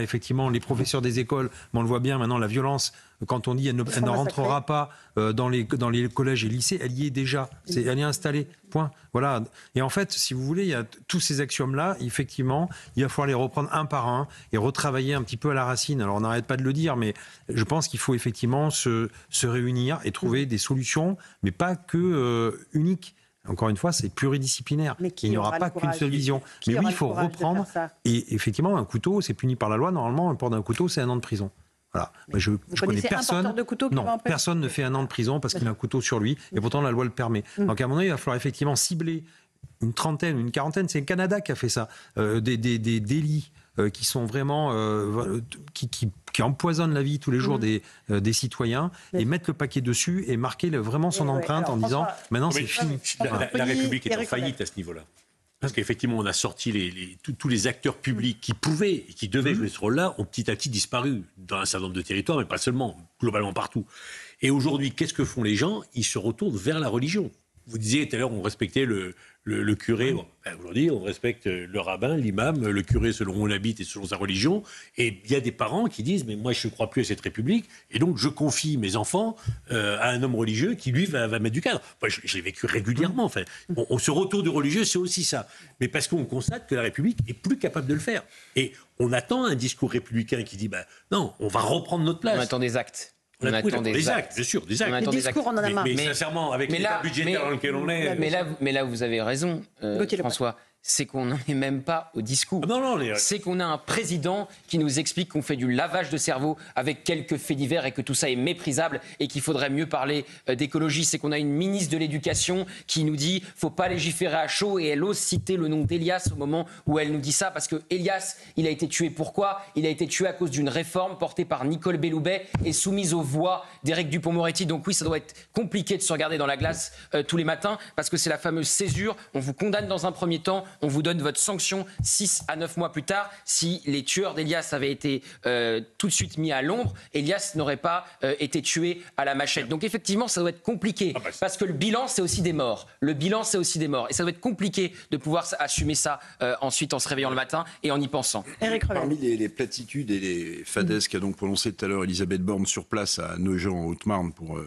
effectivement, les professeurs des écoles, on le voit bien maintenant, la violence, quand on dit elle ne rentrera pas dans les collèges et lycées, elle y est déjà. Elle est installée. Point. Voilà. Et en fait, si vous voulez, il y a tous ces axiomes-là, effectivement, il va falloir les reprendre un par un et retravailler un petit peu à la racine. Alors, on n'arrête pas de le dire, mais je pense qu'il faut effectivement se réunir et trouver des solutions, mais pas que uniques. Encore une fois, c'est pluridisciplinaire. Il n'y aura pas qu'une seule vision. Mais oui, il faut reprendre. Et effectivement, un couteau, c'est puni par la loi. Normalement, un port d'un couteau, c'est 1 an de prison. Voilà. Je connais personne. Personne ne fait 1 an de prison parce qu'il a un couteau sur lui. Et pourtant, la loi le permet. Donc, à un moment donné, il va falloir effectivement cibler une trentaine, une quarantaine. C'est le Canada qui a fait ça. Des délits qui sont vraiment qui empoisonnent la vie tous les jours des citoyens et mettre le paquet dessus et marquer vraiment son empreinte en disant maintenant c'est fini. La République est en faillite à ce niveau-là. Parce qu'effectivement, on a sorti tous les acteurs publics qui pouvaient et qui devaient jouer ce rôle-là ont petit à petit disparu dans un certain nombre de territoires, mais pas seulement, globalement partout. Et aujourd'hui, qu'est-ce que font les gens? Ils se retournent vers la religion. Vous disiez tout à l'heure, on respectait le curé. Bon, aujourd'hui, on respecte le rabbin, l'imam, le curé selon où on habite et selon sa religion. Et il y a des parents qui disent, mais moi, je ne crois plus à cette République, et donc je confie mes enfants à un homme religieux qui, lui, va mettre du cadre. Moi, je l'ai vécu régulièrement. Enfin, ce retour du religieux, c'est aussi ça. Mais parce qu'on constate que la République est plus capable de le faire. Et on attend un discours républicain qui dit, non, on va reprendre notre place. On attend des actes. On attend des actes, bien sûr, des actes. Les discours, on en a marre. Mais sincèrement, avec l'état budgétaire dans lequel on est... Mais là, vous avez raison, François. c'est qu'on n'en est même pas au discours. C'est qu'on a un président qui nous explique qu'on fait du lavage de cerveau avec quelques faits divers et que tout ça est méprisable et qu'il faudrait mieux parler d'écologie. C'est qu'on a une ministre de l'Éducation qui nous dit « faut pas légiférer à chaud » et elle ose citer le nom d'Elias au moment où elle nous dit ça parce que Elias, il a été tué. Pourquoi ? Il a été tué à cause d'une réforme portée par Nicole Belloubet et soumise aux voix d'Éric Dupond-Moretti. Donc oui, ça doit être compliqué de se regarder dans la glace tous les matins parce que c'est la fameuse césure. On vous condamne dans un premier temps, on vous donne votre sanction 6 à 9 mois plus tard. Si les tueurs d'Elias avaient été tout de suite mis à l'ombre, Elias n'aurait pas été tué à la machette. Donc effectivement, ça doit être compliqué parce que le bilan, c'est aussi des morts. Le bilan, c'est aussi des morts. Et ça doit être compliqué de pouvoir assumer ça ensuite en se réveillant le matin et en y pensant. Parmi les platitudes et les fadaises qu'a donc prononcé tout à l'heure Elisabeth Borne sur place à Nogent, en Haute-Marne, pour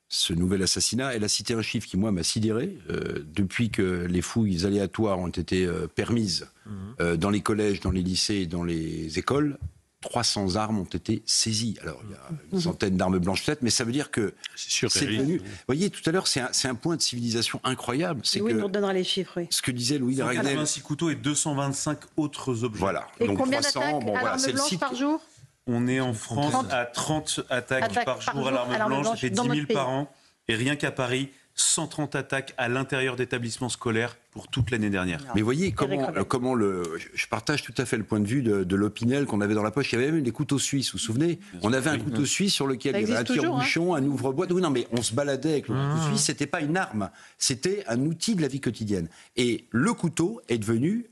ce nouvel assassinat, elle a cité un chiffre qui, moi, m'a sidéré. Depuis que les fouilles aléatoires ont été permises dans les collèges, dans les lycées et dans les écoles, 300 armes ont été saisies. Alors, il y a une centaine d'armes blanches peut-être, mais ça veut dire que c'est devenu... Vous voyez, tout à l'heure, c'est un point de civilisation incroyable. Louis nous redonnera les chiffres, oui. Ce que disait Louis Ragnel... 186 couteaux et 225 autres objets. Voilà. Et donc combien 300, d'attaques à l'arme blanche par jour ? On est en France à 30 attaques par jour à l'arme blanche, ça fait 10 000 par an. Et rien qu'à Paris, 130 attaques à l'intérieur d'établissements scolaires pour toute l'année dernière. Mais voyez comment je partage tout à fait le point de vue de l'Opinel qu'on avait dans la poche. Il y avait même des couteaux suisses, vous vous souvenez ? On avait un couteau suisse sur lequel il y avait un tire-bouchon, un ouvre-boîte. Oui, non, mais on se baladait avec le couteau suisse. C'était pas une arme, c'était un outil de la vie quotidienne. Et le couteau est devenu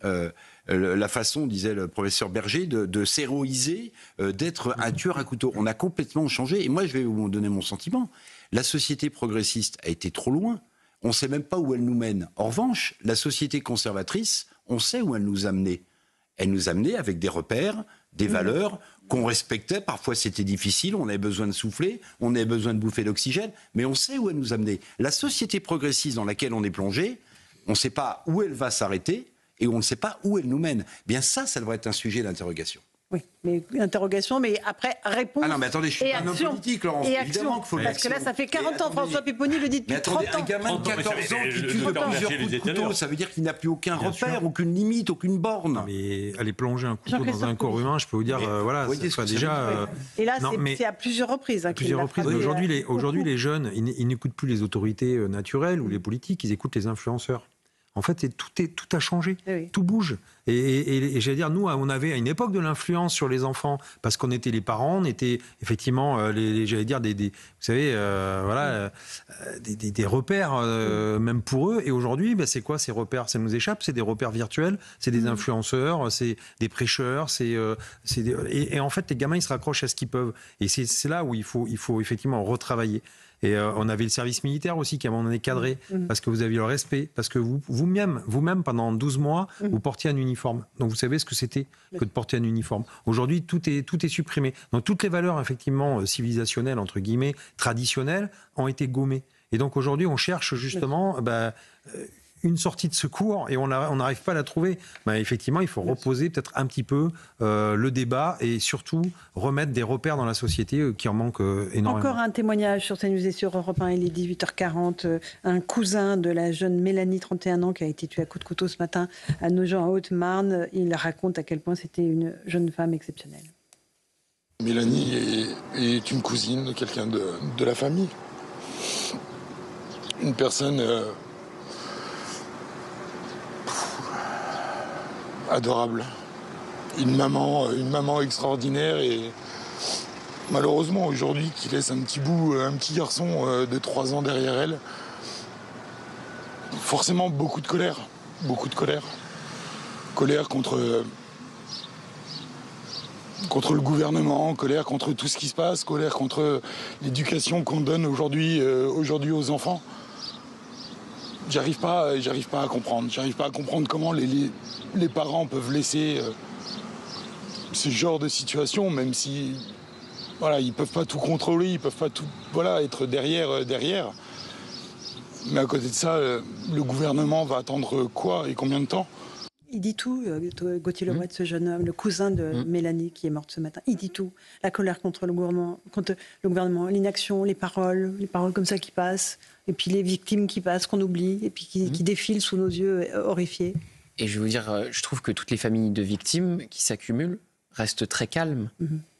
la façon, disait le professeur Berger, de s'héroïser, d'être un tueur à couteau. On a complètement changé. Et moi, je vais vous donner mon sentiment. La société progressiste a été trop loin. On ne sait même pas où elle nous mène. En revanche, la société conservatrice, on sait où elle nous a menés. Elle nous a menés avec des repères, des valeurs qu'on respectait. Parfois, c'était difficile. On avait besoin de souffler. On avait besoin de bouffer d'oxygène. Mais on sait où elle nous a menés. La société progressiste dans laquelle on est plongé, on ne sait pas où elle va s'arrêter et on ne sait pas où elle nous mène. Bien ça devrait être un sujet d'interrogation. Oui, mais interrogation, mais après réponse. Ah non, mais attendez, je suis pas un homme politique, Laurence. Évidemment qu'il faut parce que là, ça fait 40 ans, François Pipponi le dit depuis 30 ans. Un gamin de 14 ans qui tue de plusieurs coups de couteau, ça veut dire qu'il n'a plus aucun repère, aucune limite, aucune borne. Mais aller plonger un couteau dans un corps humain, je peux vous dire, voilà, c'est déjà... Et là, c'est à plusieurs reprises. À plusieurs reprises. Aujourd'hui, les jeunes, ils n'écoutent plus les autorités naturelles ou les politiques, ils écoutent les influenceurs. En fait, tout a changé, tout bouge. Et j'allais dire, nous, on avait à une époque de l'influence sur les enfants, parce qu'on était les parents, on était effectivement, j'allais dire, vous savez, des repères, même pour eux. Et aujourd'hui, c'est quoi ces repères ? Ça nous échappe, c'est des repères virtuels, c'est des influenceurs, c'est des prêcheurs, et en fait, les gamins, ils se raccrochent à ce qu'ils peuvent. Et c'est là où il faut effectivement retravailler. Et on avait le service militaire aussi qui, à un moment donné, cadré, parce que vous aviez le respect, parce que vous-même, pendant 12 mois, vous portiez un uniforme. Donc vous savez ce que c'était que de porter un uniforme. Aujourd'hui, tout est supprimé. Donc toutes les valeurs, effectivement, civilisationnelles, entre guillemets, traditionnelles, ont été gommées. Et donc aujourd'hui, on cherche justement... une sortie de secours et on n'arrive pas à la trouver. Effectivement, il faut reposer peut-être un petit peu le débat et surtout remettre des repères dans la société qui en manquent énormément. Encore un témoignage sur CNews et sur Europe 1, il est 18h40. Un cousin de la jeune Mélanie, 31 ans, qui a été tuée à coups de couteau ce matin à Nogent, en Haute-Marne. Il raconte à quel point c'était une jeune femme exceptionnelle. Mélanie est une cousine de quelqu'un de la famille. Une personne... adorable, une maman extraordinaire et malheureusement aujourd'hui qui laisse un petit garçon de 3 ans derrière elle. Forcément beaucoup de colère contre le gouvernement, colère contre tout ce qui se passe, colère contre l'éducation qu'on donne aujourd'hui aux enfants. J'arrive pas à comprendre. J'arrive pas à comprendre comment les parents peuvent laisser ce genre de situation, même si ils peuvent pas tout contrôler, ils peuvent pas tout être derrière. Mais à côté de ça, le gouvernement va attendre quoi et combien de temps ? Il dit tout, Gauthier Lebret, ce jeune homme, le cousin de Mélanie qui est morte ce matin. Il dit tout. La colère contre le gouvernement, l'inaction, les paroles comme ça qui passent, et puis les victimes qui passent, qu'on oublie, et puis qui défilent sous nos yeux horrifiés. Et je vais vous dire, je trouve que toutes les familles de victimes qui s'accumulent restent très calmes,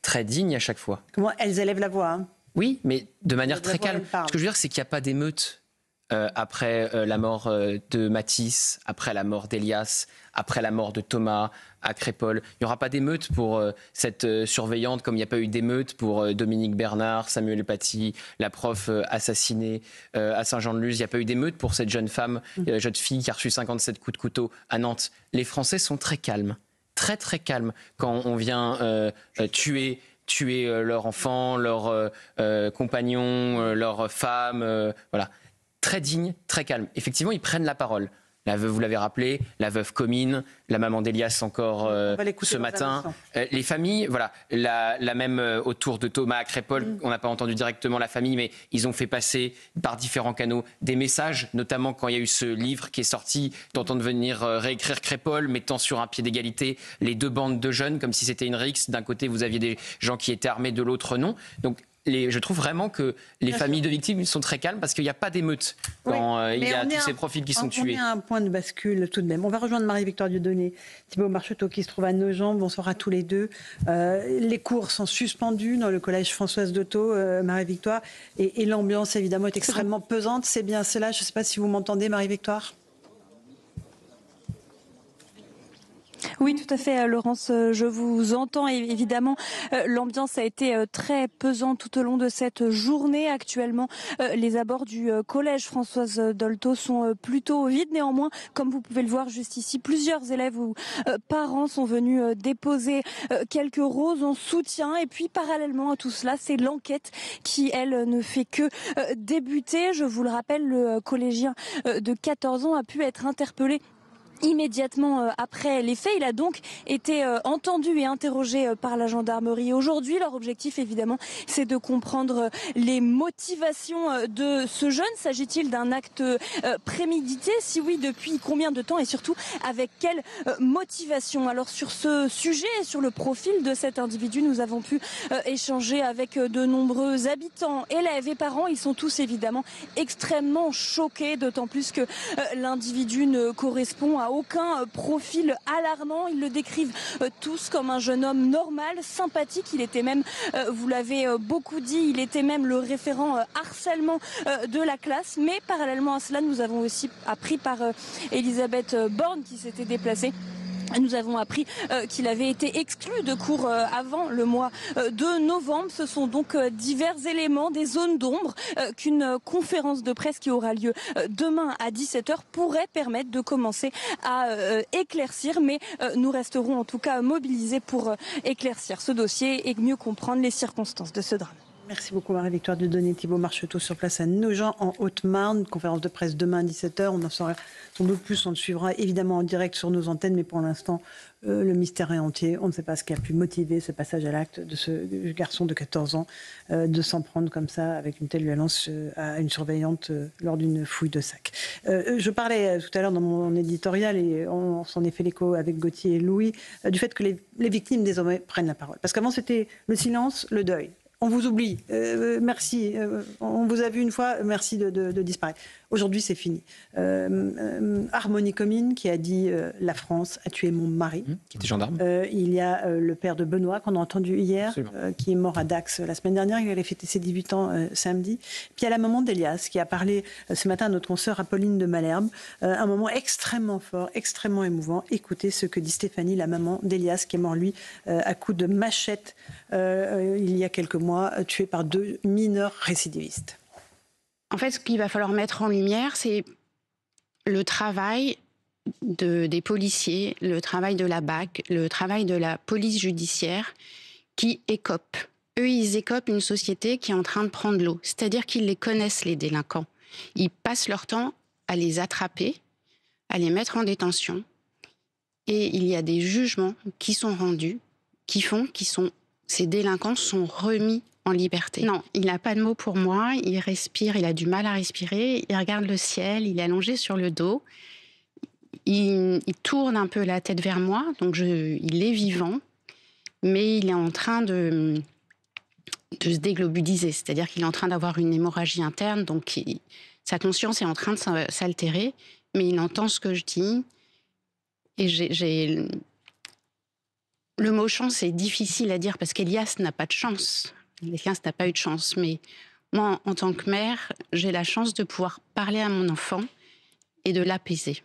très dignes à chaque fois. Comment elles élèvent la voix, hein. Oui, mais de manière très calme. Ce que je veux dire, c'est qu'il n'y a pas d'émeute après la mort de Mathis, après la mort d'Elias, après la mort de Thomas à Crépol. Il n'y aura pas d'émeute pour cette surveillante, comme il n'y a pas eu d'émeute pour Dominique Bernard, Samuel Paty, la prof assassinée à Saint-Jean-de-Luz. Il n'y a pas eu d'émeute pour cette jeune femme, jeune fille qui a reçu 57 coups de couteau à Nantes. Les Français sont très calmes, très très calmes quand on vient tuer leurs enfants, leurs compagnons, leurs femmes, voilà. Très dignes, très calmes. Effectivement, ils prennent la parole. La veuve, vous l'avez rappelé, la veuve Comines, la maman d'Elias encore ce matin. Les familles, voilà, la même autour de Thomas à Crépol, on n'a pas entendu directement la famille, mais ils ont fait passer par différents canaux des messages, notamment quand il y a eu ce livre qui est sorti, tentant de venir réécrire Crépol, mettant sur un pied d'égalité les deux bandes de jeunes, comme si c'était une rixe. D'un côté, vous aviez des gens qui étaient armés, de l'autre, non. Donc, je trouve vraiment que les familles de victimes sont très calmes parce qu'il n'y a pas d'émeute quand il y a tous ces profils qui sont tués. On est à un point de bascule tout de même. On va rejoindre Marie-Victoire Dieudonné, Thibault Marcheteau qui se trouve à Nogent. Bonsoir à tous les deux. Les cours sont suspendus dans le collège Françoise Dolto, Marie-Victoire, et l'ambiance évidemment est extrêmement pesante. C'est bien cela. Je ne sais pas si vous m'entendez, Marie-Victoire. Oui, tout à fait, Laurence, je vous entends. Et évidemment, l'ambiance a été très pesante tout au long de cette journée. Actuellement, les abords du collège Françoise Dolto sont plutôt vides. Néanmoins, comme vous pouvez le voir juste ici, plusieurs élèves ou parents sont venus déposer quelques roses en soutien. Et puis, parallèlement à tout cela, c'est l'enquête qui, elle, ne fait que débuter. Je vous le rappelle, le collégien de 14 ans a pu être interpellé immédiatement après les faits. Il a donc été entendu et interrogé par la gendarmerie. Aujourd'hui, leur objectif, évidemment, c'est de comprendre les motivations de ce jeune. S'agit-il d'un acte prémédité? Si oui, depuis combien de temps et surtout avec quelle motivation? Alors sur ce sujet et sur le profil de cet individu, nous avons pu échanger avec de nombreux habitants, élèves et parents. Ils sont tous évidemment extrêmement choqués, d'autant plus que l'individu ne correspond à aucun profil alarmant. Ils le décrivent tous comme un jeune homme normal, sympathique. Il était même, vous l'avez beaucoup dit, il était même le référent harcèlement de la classe. Mais parallèlement à cela, nous avons aussi appris par Elisabeth Borne qui s'était déplacée. Nous avons appris qu'il avait été exclu de cours avant le mois de novembre. Ce sont donc divers éléments, des zones d'ombre qu'une conférence de presse qui aura lieu demain à 17h pourrait permettre de commencer à éclaircir. Mais nous resterons en tout cas mobilisés pour éclaircir ce dossier et mieux comprendre les circonstances de ce drame. Merci beaucoup Marie-Victoire Dieudonné. Thibault Marcheteau sur place à Nogent en Haute-Marne. Conférence de presse demain à 17h. On en saura sans doute plus. On le suivra évidemment en direct sur nos antennes. Mais pour l'instant, le mystère est entier. On ne sait pas ce qui a pu motiver ce passage à l'acte de ce garçon de 14 ans de s'en prendre comme ça avec une telle violence à une surveillante lors d'une fouille de sac. Je parlais tout à l'heure dans mon éditorial et on s'en est fait l'écho avec Gauthier et Louis du fait que les victimes désormais prennent la parole. Parce qu'avant c'était le silence, le deuil. On vous oublie, merci, on vous a vu une fois, merci de disparaître. Aujourd'hui, c'est fini. Harmonie Comines qui a dit « La France a tué mon mari ». Qui était gendarme. Il y a le père de Benoît qu'on a entendu hier, qui est mort à Dax la semaine dernière. Il allait fêter ses 18 ans samedi. Puis il y a la maman d'Elias qui a parlé ce matin à notre consoeur Apolline de Malherbe. Un moment extrêmement fort, extrêmement émouvant. Écoutez ce que dit Stéphanie, la maman d'Elias, qui est mort, lui, à coups de machette il y a quelques mois, tué par 2 mineurs récidivistes. En fait, ce qu'il va falloir mettre en lumière, c'est le travail des policiers, le travail de la BAC, le travail de la police judiciaire qui écopent. Eux, ils écopent une société qui est en train de prendre l'eau. C'est-à-dire qu'ils les connaissent, les délinquants. Ils passent leur temps à les attraper, à les mettre en détention. Et il y a des jugements qui sont rendus, qui font ces délinquants sont remis en liberté. Non, il n'a pas de mots pour moi, il respire, il a du mal à respirer, il regarde le ciel, il est allongé sur le dos, il tourne un peu la tête vers moi, donc il est vivant, mais il est en train de se déglobuliser, c'est-à-dire qu'il est en train d'avoir une hémorragie interne, donc sa conscience est en train de s'altérer, mais il entend ce que je dis, Et le mot chance est difficile à dire parce qu'Elias n'a pas de chance. Elias n'a pas eu de chance. Mais moi, en tant que mère, j'ai la chance de pouvoir parler à mon enfant et de l'apaiser.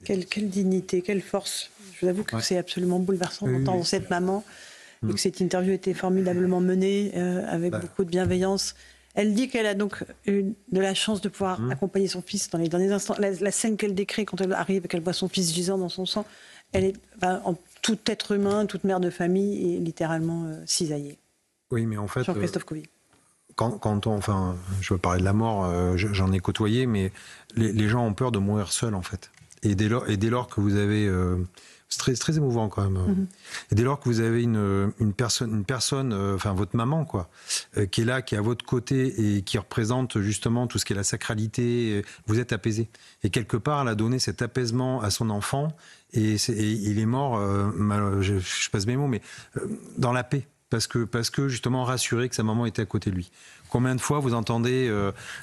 Quelle dignité, quelle force. Je vous avoue que c'est absolument bouleversant d'entendre cette maman et que cette interview était formidablement menée avec beaucoup de bienveillance. Elle dit qu'elle a donc eu de la chance de pouvoir accompagner son fils dans les derniers instants. La scène qu'elle décrit quand elle arrive et qu'elle voit son fils gisant dans son sang, elle est, en tout être humain, toute mère de famille est littéralement cisaillée. Oui, mais en fait, Jean-Christophe Couvi. Quand on, enfin, je veux parler de la mort, j'en ai côtoyé, mais les gens ont peur de mourir seuls, en fait. Et dès lors que vous avez... c'est très émouvant, quand même. Et dès lors que vous avez une personne, enfin, votre maman, quoi, qui est là, qui est à votre côté et qui représente justement tout ce qui est la sacralité, vous êtes apaisé. Et quelque part, elle a donné cet apaisement à son enfant, et il est mort, je passe mes mots, mais dans la paix. Parce que justement rassuré que sa maman était à côté de lui. Combien de fois vous entendez,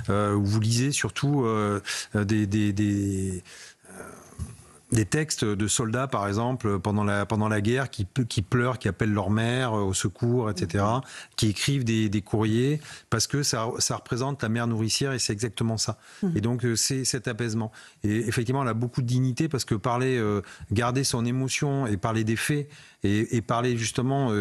vous lisez surtout des textes de soldats, par exemple, pendant la guerre, qui pleurent, qui appellent leur mère au secours, etc., qui écrivent des courriers, parce que ça représente la mère nourricière, et c'est exactement ça. Et donc, c'est cet apaisement. Et effectivement, elle a beaucoup de dignité, parce que garder son émotion, et parler des faits, et parler justement...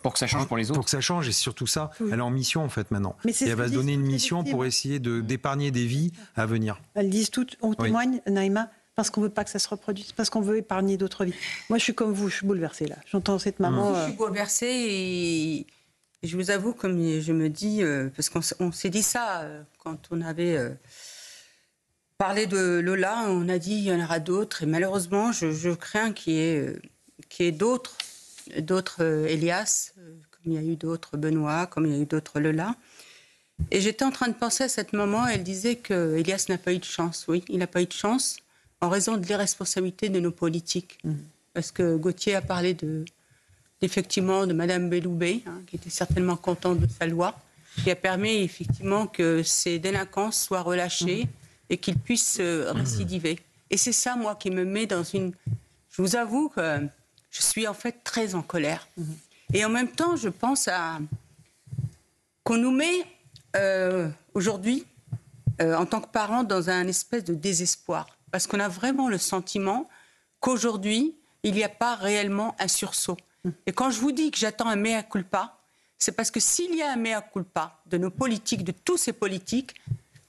pour que ça change pour les autres. Pour que ça change, et surtout ça, elle est en mission en fait maintenant. Et elle va se donner une mission pour essayer d'épargner des vies à venir. Elles disent toutes, on témoigne, Naïma, parce qu'on ne veut pas que ça se reproduise, parce qu'on veut épargner d'autres vies. Moi, je suis comme vous, je suis bouleversée là. J'entends cette maman... Je suis bouleversée et je vous avoue, comme je me dis, parce qu'on s'est dit ça quand on avait parlé de Lola, on a dit il y en aura d'autres, et malheureusement, je crains qu'il y ait d'autres Elias, comme il y a eu d'autres Benoît, comme il y a eu d'autres Lola. Et j'étais en train de penser à cette maman, elle disait que Elias n'a pas eu de chance. Oui, il n'a pas eu de chance en raison de l'irresponsabilité de nos politiques. Parce que Gauthier a parlé effectivement de Madame Belloubet, qui était certainement contente de sa loi, qui a permis effectivement que ces délinquants soient relâchés et qu'ils puissent récidiver. Et c'est ça, moi, qui me met dans une... Je vous avoue que je suis en fait très en colère. Et en même temps, je pense qu'on nous met aujourd'hui, en tant que parents, dans un espèce de désespoir. Parce qu'on a vraiment le sentiment qu'aujourd'hui, il n'y a pas réellement un sursaut. Et quand je vous dis que j'attends un mea culpa, c'est parce que s'il y a un mea culpa de nos politiques, de tous ces politiques,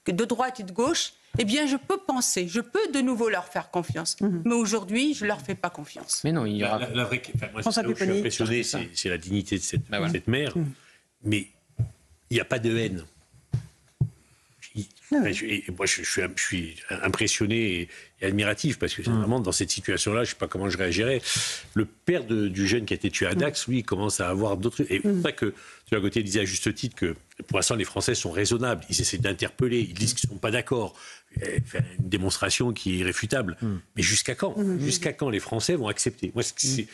de droite et de gauche, eh bien, je peux penser, je peux de nouveau leur faire confiance. Mais aujourd'hui, je ne leur fais pas confiance. Mais non, il y aura... La vraie... moi, je suis impressionné, c'est la dignité de cette mère. Mais il n'y a pas de haine. Moi, je suis impressionné et admiratif, parce que c'est vraiment dans cette situation-là, je ne sais pas comment je réagirais. Le père du jeune qui a été tué à Dax, lui, il commence à avoir d'autres... Et c'est vrai que, tu vois, Gauthier disait à juste titre que, pour l'instant, les Français sont raisonnables. Ils essaient d'interpeller, ils disent qu'ils ne sont pas d'accord. Une démonstration qui est irréfutable. Mais jusqu'à quand Jusqu'à quand les Français vont accepter? Moi, je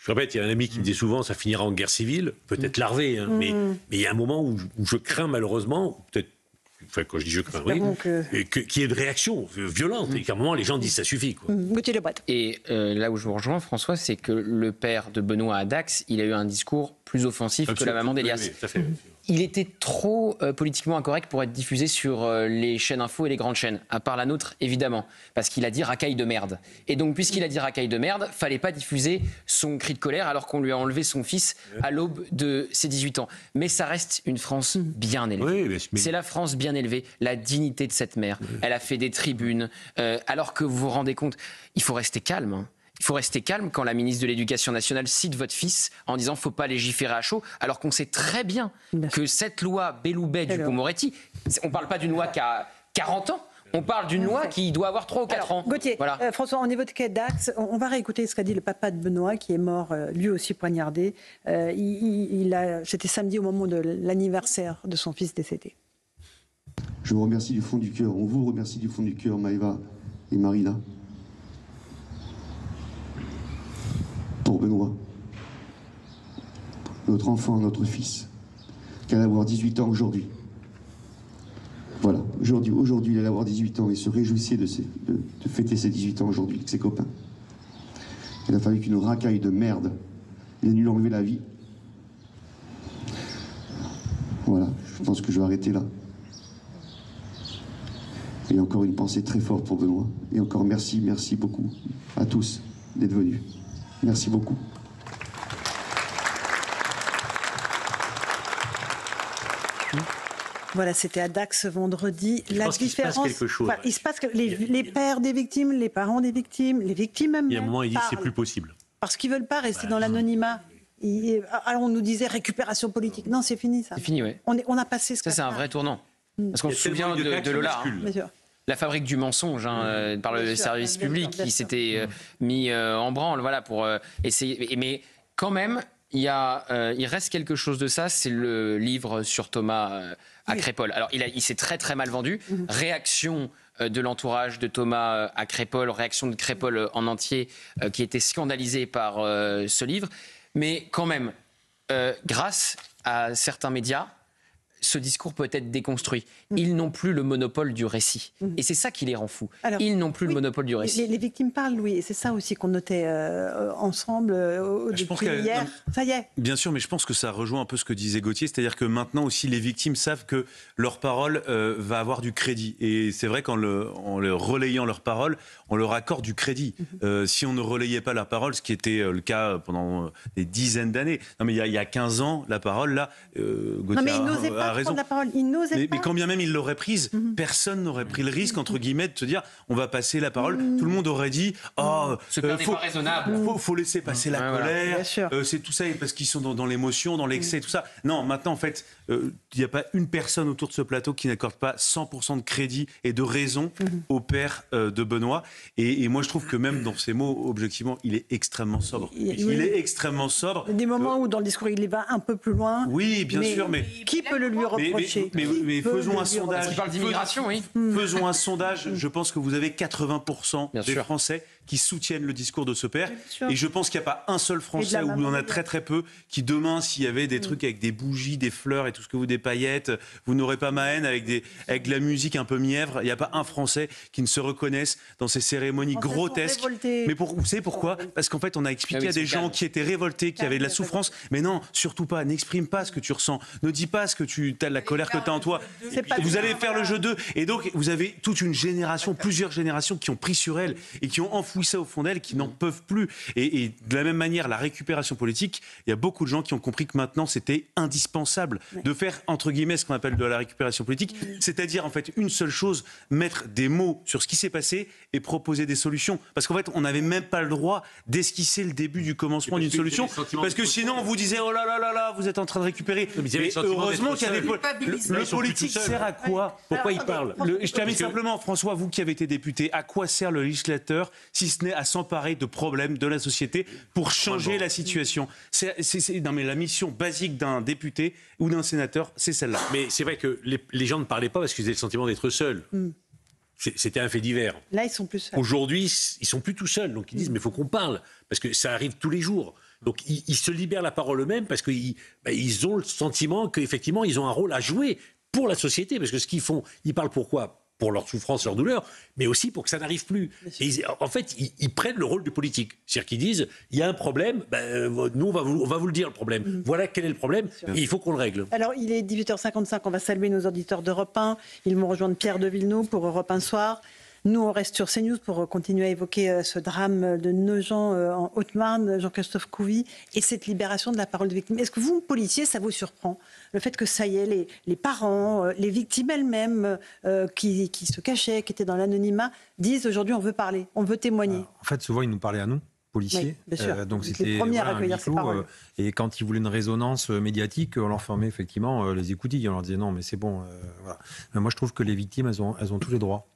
répète, il y a un ami qui me disait souvent, ça finira en guerre civile, peut-être larvée, mais il y a un moment où je crains malheureusement, peut-être, enfin, quand je dis je crains, qu'il y ait une réaction violente, et qu'à un moment, les gens disent ça suffit. Et là où je vous rejoins, François, c'est que le père de Benoît à Dax, il a eu un discours plus offensif que la maman d'Elias. Il était trop politiquement incorrect pour être diffusé sur les chaînes info et les grandes chaînes, à part la nôtre, évidemment, parce qu'il a dit racaille de merde. Et donc, puisqu'il a dit racaille de merde, fallait pas diffuser son cri de colère alors qu'on lui a enlevé son fils à l'aube de ses 18 ans. Mais ça reste une France bien élevée. C'est la France bien élevée, la dignité de cette mère. Elle a fait des tribunes, alors que vous vous rendez compte, il faut rester calme, hein. Il faut rester calme quand la ministre de l'Éducation nationale cite votre fils en disant qu'il ne faut pas légiférer à chaud, alors qu'on sait très bien que cette loi Belloubet Dupond-Moretti, on ne parle pas d'une loi qui a 40 ans, on parle d'une loi qui doit avoir 3 ou 4 ans. Gauthier, voilà. François, on évoquait Dax. On va réécouter ce qu'a dit le papa de Benoît, qui est mort lui aussi poignardé. C'était samedi au moment de l'anniversaire de son fils décédé. Je vous remercie du fond du cœur. On vous remercie du fond du cœur, Maëva et Marina, pour Benoît, notre enfant, notre fils, qui allait avoir 18 ans aujourd'hui. Voilà, aujourd'hui, il allait avoir 18 ans et se réjouissait de fêter ses 18 ans aujourd'hui avec ses copains. Il a fallu qu'une racaille de merde vienne lui enlever la vie. Voilà, je pense que je vais arrêter là. Et encore une pensée très forte pour Benoît. Et encore merci beaucoup à tous d'être venus. Merci beaucoup. Voilà, c'était à Dax vendredi. La différence, qu'il se passe quelque chose. Enfin, il se passe que les pères des victimes, les parents des victimes, les victimes elles-mêmes. Il y a un moment, ils disent c'est plus possible. Parce qu'ils veulent pas rester dans l'anonymat. Alors on nous disait récupération politique. Non, c'est fini ça. C'est fini, oui. On a passé ce Ça, c'est un vrai tournant. Parce qu'on se souvient de Lola. Bien sûr. La fabrique du mensonge par le service public qui s'était mis en branle, voilà, pour essayer. Mais quand même, il reste quelque chose de ça, c'est le livre sur Thomas à Crépol. Alors, il s'est très très mal vendu. Réaction de l'entourage de Thomas à Crépol, réaction de Crépol en entier, qui était scandalisé par ce livre. Mais quand même, grâce à certains médias, ce discours peut être déconstruit. Ils n'ont plus le monopole du récit. Et c'est ça qui les rend fous. Alors, ils n'ont plus le monopole du récit. Les victimes parlent, Louis, et c'est ça aussi qu'on notait ensemble depuis hier. Ça y est. Bien sûr, mais je pense que ça rejoint un peu ce que disait Gauthier, c'est-à-dire que maintenant aussi les victimes savent que leur parole va avoir du crédit. Et c'est vrai qu'en relayant leur parole, on leur accorde du crédit. Si on ne relayait pas leur parole, ce qui était le cas pendant des dizaines d'années. Non mais il y a 15 ans, la parole, là, Gauthier a raison. La parole. Il n'osait pas. Mais quand bien même il l'aurait prise, personne n'aurait pris le risque, entre guillemets, de se dire on va passer la parole. Tout le monde aurait dit ce n'est pas raisonnable. Faut laisser passer la colère. C'est tout ça parce qu'ils sont dans l'émotion, dans l'excès, tout ça. Non, maintenant, en fait, il n'y a pas une personne autour de ce plateau qui n'accorde pas 100% de crédit et de raison au père de Benoît. Et moi, je trouve que même dans ses mots, objectivement, il est extrêmement sobre. Il est extrêmement sobre. Des moments où, dans le discours, il va un peu plus loin. Oui, bien sûr, mais qui peut le lui reprocher? Mais faisons un sondage. Parce qu'il parle d'immigration, oui. Faisons un sondage. Je pense que vous avez 80% des Français qui soutiennent le discours de ce père. Et je pense qu'il n'y a pas un seul Français, ou il y en a très très peu, qui demain, s'il y avait des trucs avec des bougies, des fleurs et tout ce que vous, des paillettes, vous n'aurez pas ma haine avec de la musique un peu mièvre. Il n'y a pas un Français qui ne se reconnaisse dans ces cérémonies grotesques. Mais vous savez pourquoi? Parce qu'en fait, on a expliqué à des gens qui étaient révoltés, qui avaient de la souffrance. Mais non, surtout pas. N'exprime pas ce que tu ressens. Ne dis pas ce que tu as, la colère que tu as en toi. Vous allez faire le jeu d'eux. Et donc, vous avez toute une génération, plusieurs générations qui ont pris sur elles et qui ont enfoui ça au fond d'elles, qui n'en peuvent plus. Et de la même manière, la récupération politique, il y a beaucoup de gens qui ont compris que maintenant, c'était indispensable de faire, entre guillemets, ce qu'on appelle de la récupération politique. C'est-à-dire, en fait, une seule chose, mettre des mots sur ce qui s'est passé et proposer des solutions. Parce qu'en fait, on n'avait même pas le droit d'esquisser le début du commencement d'une solution. Parce que sinon, on vous disait, oh là là là là, vous êtes en train de récupérer. Mais heureusement qu'il y a des... Le politique sert à quoi? Pourquoi il parle? Je termine simplement, François, vous qui avez été député, à quoi sert le législateur si ce n'est à s'emparer de problèmes de la société pour changer la situation? Non mais la mission basique d'un député ou d'un sénateur, c'est celle-là. Mais c'est vrai que les gens ne parlaient pas parce qu'ils avaient le sentiment d'être seuls. C'était un fait divers. Là, ils sont plus seuls. Aujourd'hui, ils sont plus tout seuls. Donc ils disent, mais il faut qu'on parle. Parce que ça arrive tous les jours. Donc ils se libèrent la parole eux-mêmes parce qu'ils ont le sentiment qu'effectivement, ils ont un rôle à jouer pour la société. Parce que ce qu'ils font, ils parlent pourquoi? Pour leur souffrance, leur douleur, mais aussi pour que ça n'arrive plus. Et en fait, ils prennent le rôle du politique. C'est-à-dire qu'ils disent, il y a un problème, nous, on va vous le dire, le problème. Voilà quel est le problème, et il faut qu'on le règle. Alors, il est 18h55, on va saluer nos auditeurs d'Europe 1. Ils vont rejoindre Pierre de Villeneuve pour Europe 1 Soir. Nous, on reste sur CNews pour continuer à évoquer ce drame de Nogent en Haute-Marne, Jean-Christophe Couvi, et cette libération de la parole de victime. Est-ce que vous, policiers, ça vous surprend? Le fait que ça y est, les parents, les victimes elles-mêmes qui se cachaient, qui étaient dans l'anonymat, disent aujourd'hui on veut parler, on veut témoigner. En fait, souvent, ils nous parlaient à nous, policiers. Oui, bien sûr. Donc c'était les premiers à recueillir ces paroles. Et quand ils voulaient une résonance médiatique, on leur fermait effectivement les écoutilles. On leur disait non, mais c'est bon. Voilà. Mais moi, je trouve que les victimes, elles ont tous les droits.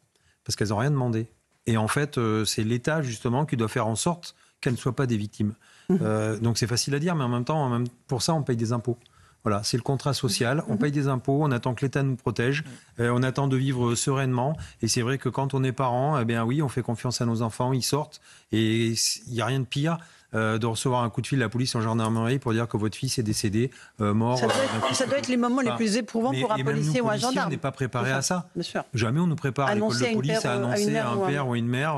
Parce qu'elles n'ont rien demandé. Et en fait, c'est l'État, justement, qui doit faire en sorte qu'elles ne soient pas des victimes. Donc c'est facile à dire, mais en même temps, pour ça, on paye des impôts. Voilà, c'est le contrat social, on paye des impôts, on attend que l'État nous protège, on attend de vivre sereinement. Et c'est vrai que quand on est parent, eh bien oui, on fait confiance à nos enfants, ils sortent. Et il n'y a rien de pire de recevoir un coup de fil de la police en gendarmerie pour dire que votre fils est décédé, mort. Ça doit être les moments les plus éprouvants pour un policier ou un gendarme. On n'est pas préparé à ça. Bien sûr. Jamais on nous prépare à l'école de police à annoncer à un père ou une mère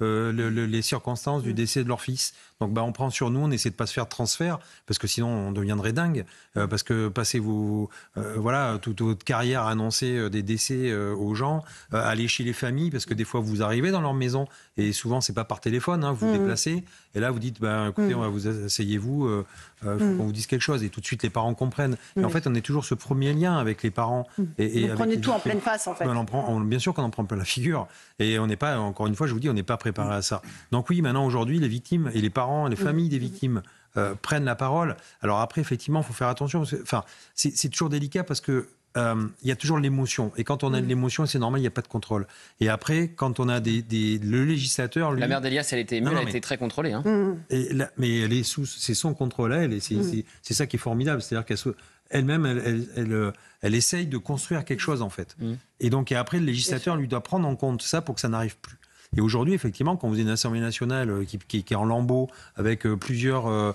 les circonstances du décès de leur fils. Donc on prend sur nous, on essaie de pas se faire de transfert parce que sinon on deviendrait dingue. Parce que passez toute votre carrière à annoncer des décès aux gens, aller chez les familles parce que des fois vous arrivez dans leur maison et souvent c'est pas par téléphone, vous vous déplacez et là vous dites écoutez, on va vous asseyez-vous, faut qu'on vous dise quelque chose et tout de suite les parents comprennent. Et en fait on est toujours ce premier lien avec les parents. Et vous prenez tout en pleine face en fait. Bien sûr qu'on en prend plein la figure et on n'est pas, encore une fois je vous dis, on n'est pas préparé à ça. Donc oui, maintenant aujourd'hui les victimes et les parents, les familles des victimes prennent la parole. Alors après effectivement il faut faire attention. C'est toujours délicat parce que il y a toujours l'émotion. Et quand on a de l'émotion, c'est normal, il n'y a pas de contrôle. Et après, quand on a le législateur... Lui, la mère d'Elias, elle était émue, elle a été très contrôlée. Mais elle est c'est son contrôle à elle. C'est ça qui est formidable. C'est-à-dire qu'elle-même, elle essaye de construire quelque chose, en fait. Et donc, après, le législateur lui doit prendre en compte ça pour que ça n'arrive plus. Et aujourd'hui, effectivement, quand vous avez une Assemblée nationale qui est en lambeaux avec plusieurs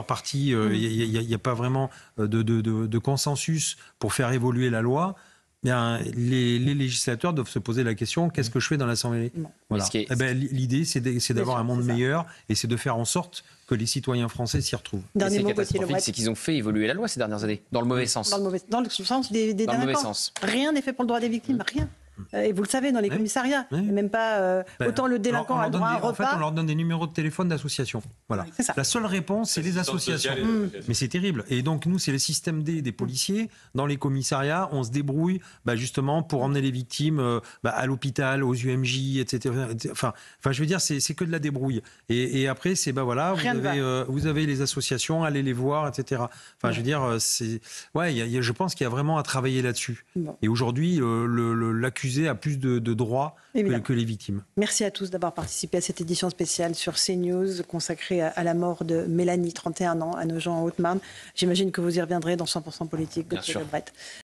partis, il n'y a pas vraiment de consensus pour faire évoluer la loi. Bien, les législateurs doivent se poser la question, qu'est-ce que je fais dans l'Assemblée ? Voilà. L'idée, c'est d'avoir un monde meilleur et c'est de faire en sorte que les citoyens français s'y retrouvent. C'est catastrophique, c'est qu'ils ont fait évoluer la loi ces dernières années, dans le mauvais sens. Dans le sens des délinquants. Rien n'est fait pour le droit des victimes, rien. Et vous le savez, dans les commissariats, même pas autant le délinquant a le droit à un repas. En fait, on leur donne des numéros de téléphone d'association. Voilà. La seule réponse, c'est les associations. Mais c'est terrible. Et donc, nous, c'est le système D des policiers. Dans les commissariats, on se débrouille justement pour emmener les victimes à l'hôpital, aux UMJ, etc. Enfin, je veux dire, c'est que de la débrouille. Et après, c'est vous avez les associations, allez les voir, etc. Enfin, je veux dire, je pense qu'il y a vraiment à travailler là-dessus. Et aujourd'hui, l'accusé a plus de droits que les victimes. Merci à tous d'avoir participé à cette édition spéciale sur CNews consacrée à la mort de Mélanie, 31 ans, à Nogent en Haute-Marne. J'imagine que vous y reviendrez dans 100% politique. Bien sûr.